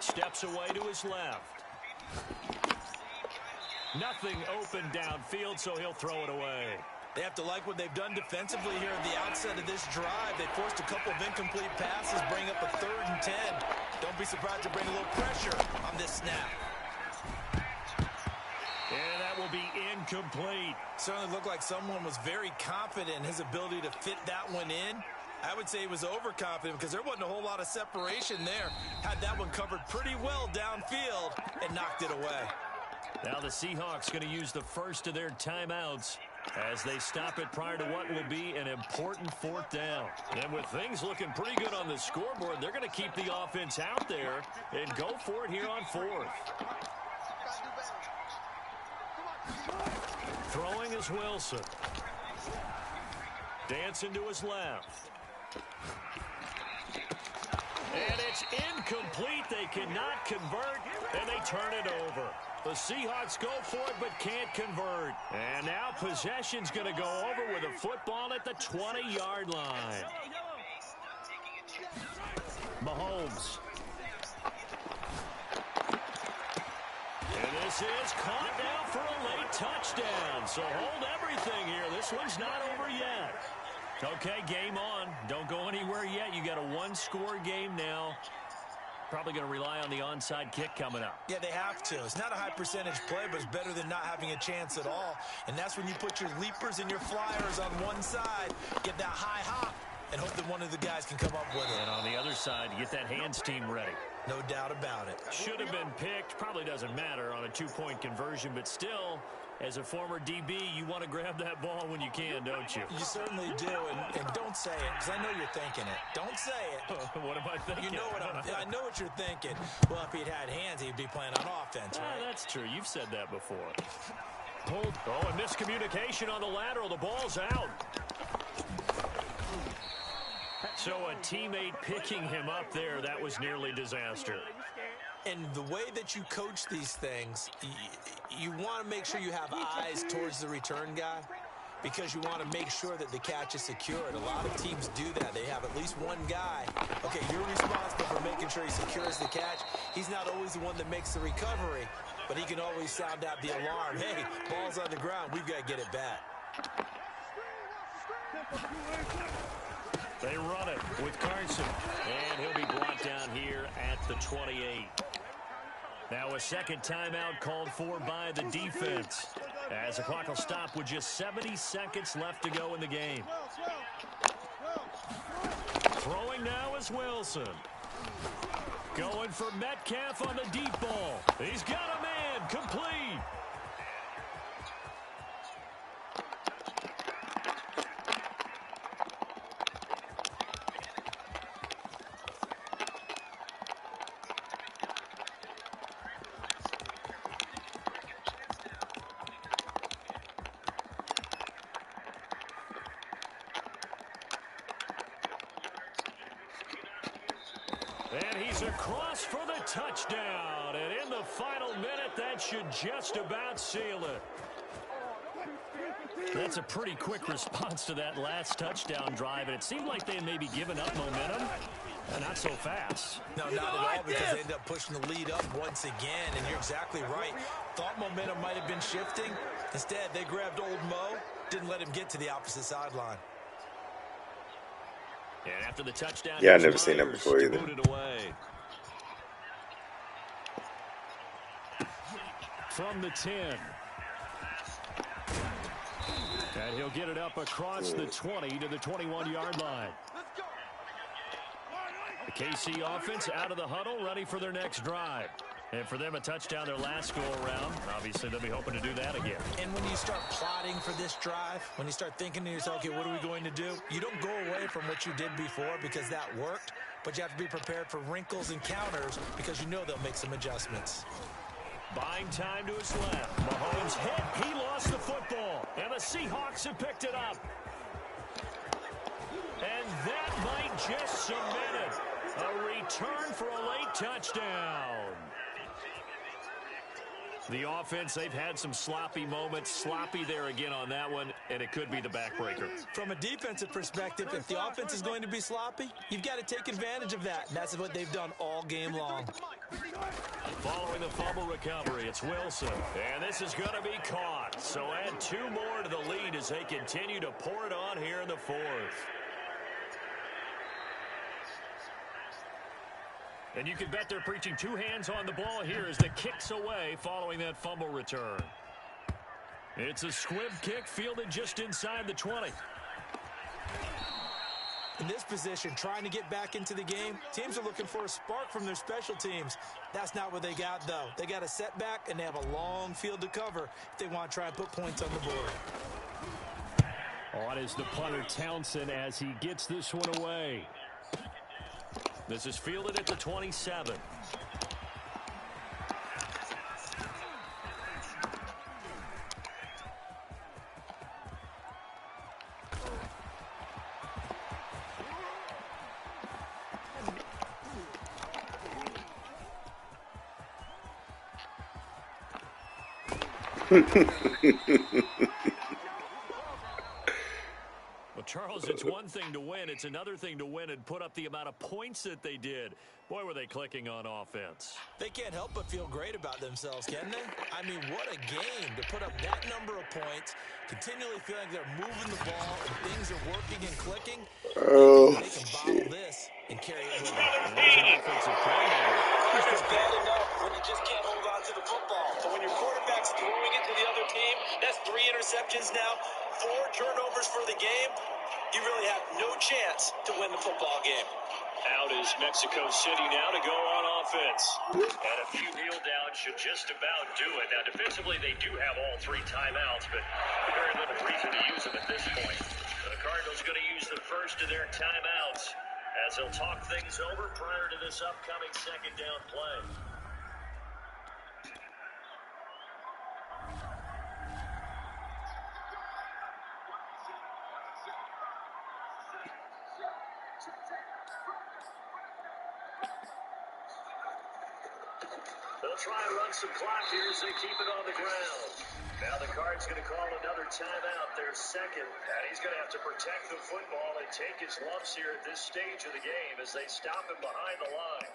Steps away to his left. Nothing open downfield, so he'll throw it away. They have to like what they've done defensively here at the outset of this drive. They forced a couple of incomplete passes, bring up a 3rd and 10. Don't be surprised to bring a little pressure on this snap. And that will be incomplete. Certainly looked like someone was very confident in his ability to fit that one in. I would say he was overconfident because there wasn't a whole lot of separation there. Had that one covered pretty well downfield and knocked it away. Now the Seahawks going to use the first of their timeouts as they stop it prior to what will be an important 4th down. And with things looking pretty good on the scoreboard, they're going to keep the offense out there and go for it here on 4th. Throwing is Wilson. Dancing to his left. And it's incomplete. They cannot convert, and they turn it over. The Seahawks go for it but can't convert. And now possession's going to go over with a football at the 20-yard line. Mahomes. And this is caught down for a late touchdown. So hold everything here. This one's not over yet. Okay, game on. Don't go anywhere yet. You got a 1-score game now. Probably going to rely on the onside kick coming up. Yeah, they have to. It's not a high percentage play, but it's better than not having a chance at all. And that's when you put your leapers and your flyers on one side, get that high hop, and hope that one of the guys can come up with it. And on the other side, you get that hands team ready. No doubt about it. Should have been picked. Probably doesn't matter on a 2-point conversion, but still, as a former DB, you want to grab that ball when you can, don't you? You certainly do, and don't say it, because I know you're thinking it. Don't say it. What am I thinking? You know what I know what you're thinking. Well, if he'd had hands, he'd be playing on offense, right? That's true. You've said that before. Pulled. Oh, and miscommunication on the lateral. The ball's out. So a teammate picking him up there, that was nearly disaster. And the way that you coach these things, you want to make sure you have eyes towards the return guy because you want to make sure that the catch is secured. A lot of teams do that. They have at least one guy. Okay, you're responsible for making sure he secures the catch. He's not always the one that makes the recovery, but he can always sound out the alarm. Hey, ball's on the ground. We've got to get it back. They run it with Carson, and he'll be brought down here at the 28. Now a second timeout called for by the defense as the clock will stop with just 70 seconds left to go in the game. Throwing now is Wilson. Going for Metcalf on the deep ball. He's got a man, complete. And he's across for the touchdown. And in the final minute, that should just about seal it. That's a pretty quick response to that last touchdown drive. And it seemed like they had maybe given up momentum. Not so fast. No, not at all, because they ended up pushing the lead up once again. And you're exactly right. Thought momentum might have been shifting. Instead, they grabbed old Mo, didn't let him get to the opposite sideline. And after the touchdown, yeah, I've never seen that before either. Away. From the 10. And he'll get it up across the 20 to the 21-yard line. The KC offense out of the huddle, ready for their next drive. And for them, a touchdown their last go-around. Obviously, they'll be hoping to do that again. And when you start plotting for this drive, when you start thinking to yourself, okay, what are we going to do? You don't go away from what you did before because that worked, but you have to be prepared for wrinkles and counters because you know they'll make some adjustments. Buying time to his left. Mahomes hit. He lost the football. And the Seahawks have picked it up. And that might just cement it. A return for a late touchdown. The offense, they've had some sloppy moments. Sloppy there again on that one, and it could be the backbreaker. From a defensive perspective, if the offense is going to be sloppy, you've got to take advantage of that. And that's what they've done all game long. Following the fumble recovery, it's Wilson. And this is going to be caught. So add 2 more to the lead as they continue to pour it on here in the 4th. And you can bet they're preaching 2 hands on the ball here as the kick's away following that fumble return. It's a squib kick fielded just inside the 20. In this position, trying to get back into the game, teams are looking for a spark from their special teams. That's not what they got, though. They got a setback, and they have a long field to cover if they want to try and put points on the board. On is the punter, Townsend, as he gets this one away. This is fielded at the 27. Well, Charles, it's one thing to win. It's another thing to win and put up the amount of points that they did. Boy, were they clicking on offense. They can't help but feel great about themselves, can they? I mean, what a game to put up that number of points, continually feeling they're moving the ball, and things are working and clicking. Oh, they can bottle this and carry it with them. There's an offensive coordinator. It's bad enough when you just can't hold on to the football. But when your quarterback's throwing it to the other team, that's 3 interceptions now, 4 turnovers for the game. You really have no chance to win the football game. Out is Mexico City now to go on offense. And a few kneel downs should just about do it. Now, defensively, they do have all 3 timeouts, but very little reason to use them at this point. The Cardinals going to use the first of their timeouts as they'll talk things over prior to this upcoming 2nd down play. They'll try and run some clock here as they keep it on the ground. Now the Cards going to call another timeout, their 2nd. And he's going to have to protect the football and take his lumps here at this stage of the game as they stop him behind the line.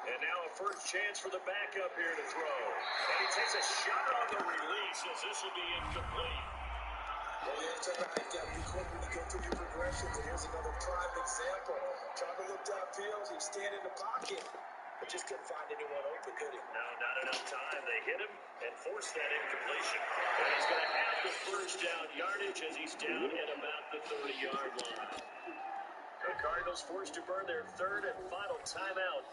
And now a first chance for the backup here to throw. And he takes a shot on the release as this will be incomplete. Well, you have to be quick when you go through your progressions. And here's another prime example. Trying to look downfield, he was standing in the pocket, but just couldn't find anyone open, could he? No, not enough time. They hit him and forced that incompletion. And he's going to have the first down yardage as he's down at about the 30-yard line. The Cardinals forced to burn their 3rd and final timeout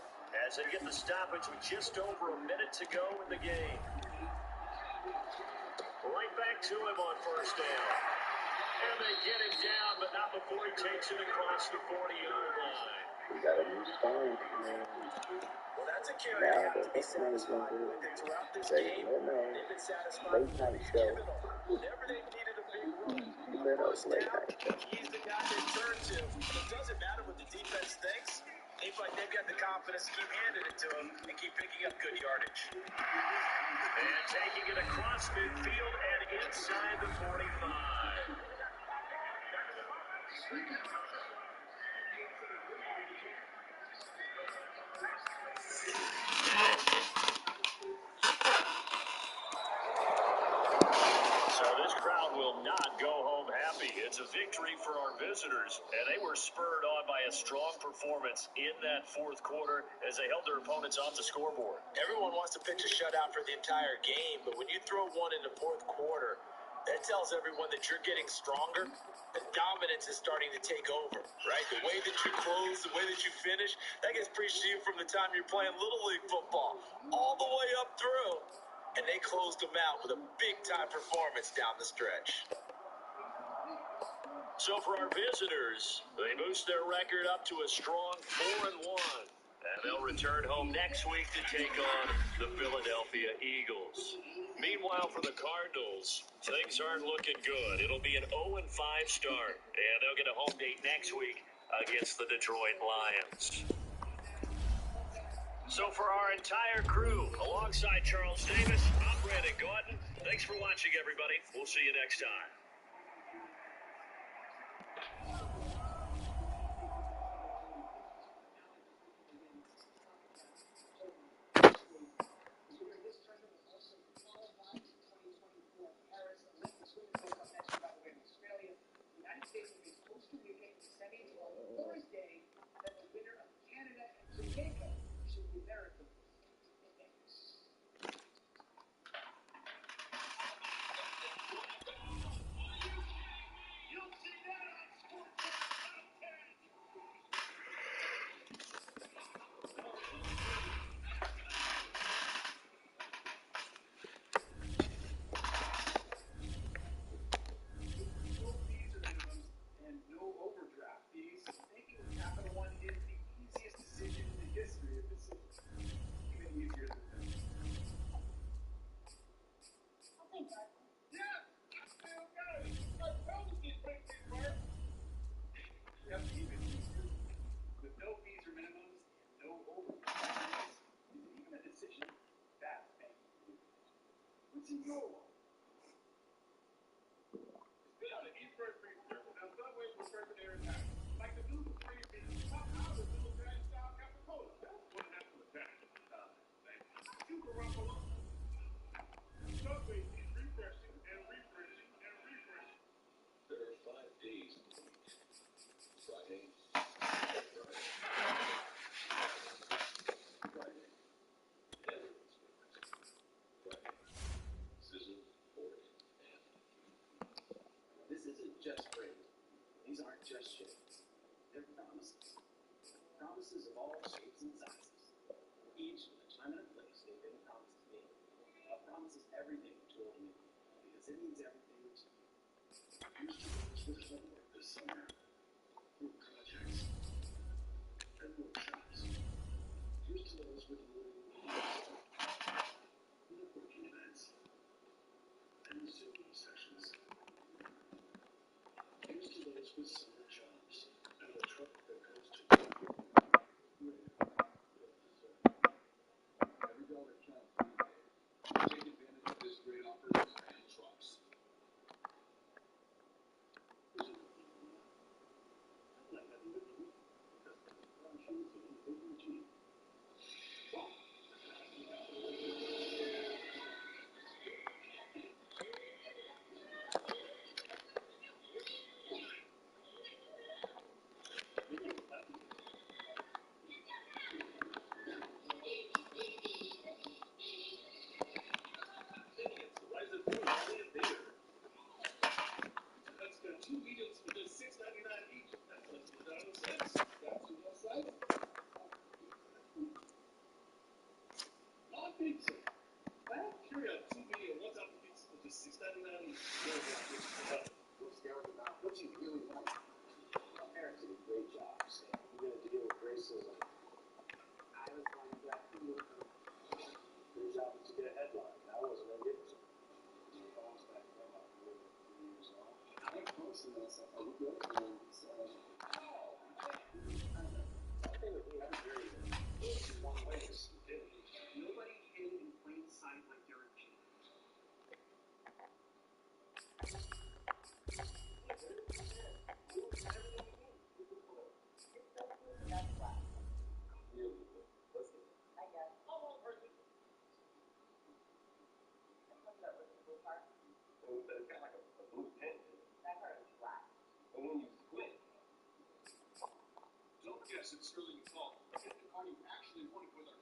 as they get the stoppage with just over a minute to go in the game. Right back to him on first down. And they get him down, but not before he takes it across the 40-yard line. We got a new spine, man. Well, that's a carry. Now They have to be satisfied with it throughout this game. They've been satisfied with late night show. whenever they needed a big run. Let us late night show. He's the guy they turn to. It doesn't matter what the defense thinks. They feel like they've got the confidence to keep handing it to him and keep picking up good yardage. And taking it across midfield and inside the 45. So this crowd will not go home happy. happy. It's a victory for our visitors, and they were spurred on by a strong performance in that fourth quarter as they held their opponents off the scoreboard. Everyone wants to pitch a shutout for the entire game, but when you throw one in the fourth quarter, that tells everyone that you're getting stronger. The dominance is starting to take over, right? The way that you close, the way that you finish, that gets preached to you from the time you're playing Little League football all the way up through. And they closed them out with a big-time performance down the stretch. So for our visitors, they boost their record up to a strong 4-1. And they'll return home next week to take on the Philadelphia Eagles. Meanwhile, for the Cardinals, things aren't looking good. It'll be an 0-5 start, and they'll get a home date next week against the Detroit Lions. So for our entire crew, alongside Charles Davis, I'm Brandon Gautin. Thanks for watching, everybody. We'll see you next time. Just phrases. These aren't just shapes. They're promises. Promises of all shapes and sizes. Each with a time and a place they've been promised to me. A promise is everything to old me, because it means everything to you. Here's to those with homework this summer. Group projects. And workshops. Here's to those with learning meetings. Networking events. And Zoom sessions. Here's to those with summer jobs and a truck that goes to work. Every dollar counts. Take advantage of this great offer with Ram trucks.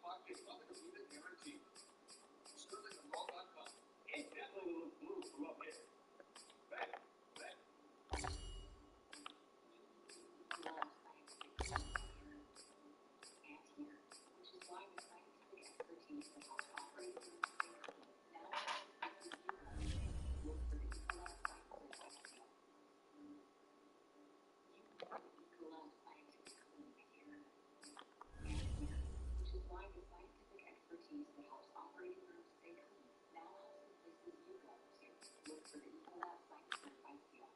pocket. Nothing to be guaranteed. Sterlingandlaw.com. It definitely looks blue from up here. Back. Which is why the scientific expertise that helps operate in the now has look for the Ecolab Scientific Exhale. You want Ecolab Scientific Clean here. And here, which is why the scientific expertise that helps operating rooms stay clean now helps in places you go to. Look for the Ecolab Scientific Exhale.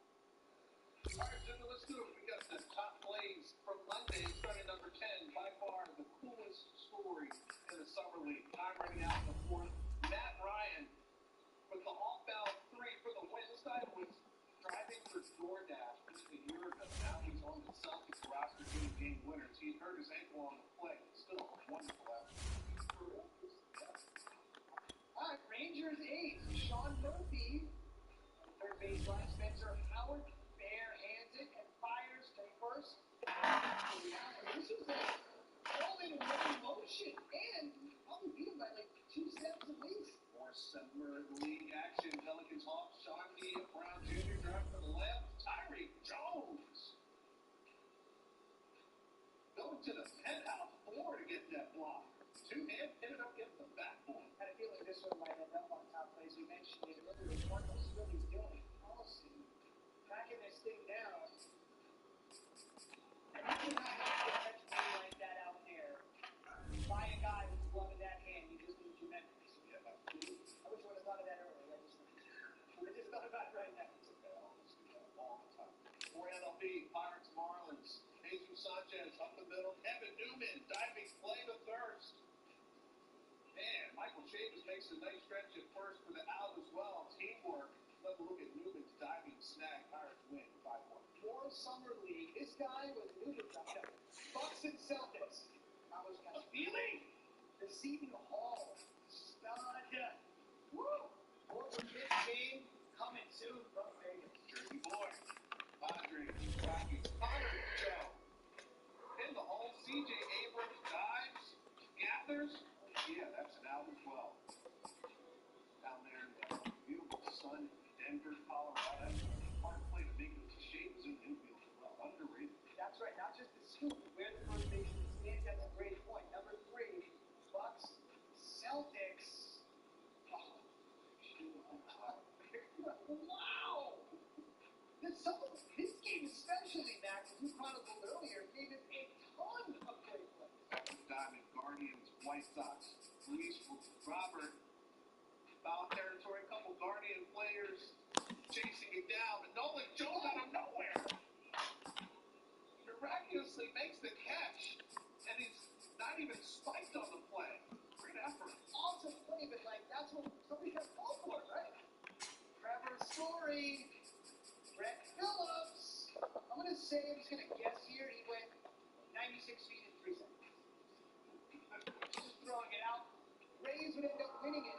All right, Jimmy, let's do it. We got the top plays from Monday, starting number 10, by far the coolest story in the Summer League. Time running out in the fourth. Matt Ryan with the off-bound three for the win. This guy was driving for DoorDash just a year ago. Now he's on the Celtics roster getting game winners. He hurt his ankle on the play. Still a wonderful effort. All right, Rangers ace Sean Murphy. Third baseline, Spencer Howard barehands it and fires to first. This was all in one motion, and probably beat him by like 2 steps at least. More Summer League action. Pelicans Hawks, Shockey, Brown Jr. drive for the left. Tyreek Jones going to the penthouse floor to get that block. Two-hand, ended up getting the backboard. Had a feeling this one might end up on top plays. We mentioned it earlier. What Cardinals really doing? Policy. Tracking this thing down. And you cannot have to catch a play like that out there by a guy who's gloving that hand. You just need tremendous. Yeah. I wish I would have thought of that earlier. I just thought about it right now. All the time. For MLB, Pirates, Marlins, Jesus Sanchez up the middle, Kevin Newman diving play to thirst. And Michael Chavis makes a nice stretch at first for the out as well. Teamwork. Let's look at Newman's diving snag. Pirates win 5-1. More Summer League. This guy was Newman. Bucks and Celtics. I was kind of feeling the Seton Hall stud. Woo! More from this game coming soon from Vegas. Jersey boy. Padres, Rockies, Connor Joe. In the hole, C.J. Abrams dives, gathers. Yeah, that's an out as well. Down there in the beautiful sun in Denver, Colorado. That's a hard play to make those shapes in the infield as well. Underrated. That's right. Not just the scoop, where the first baseman stands. That's a great point. Number 3, Bucks, Celtics. Oh, wow! This game especially, Max, as you chronicled earlier, gave it a ton of great plays. Diamond, Guardians, White Sox, Luis Robert, foul territory, a couple Guardian players chasing it down, and Nolan Jones out of nowhere miraculously makes the catch, and he's not even spiked on the play. Great effort. Awesome play, but like that's what somebody got called for, right? Trevor Story, Brett Phillips. I'm gonna say he's gonna guess here. He went 96 feet in 3 seconds. Just throwing it out. Rays would end up winning it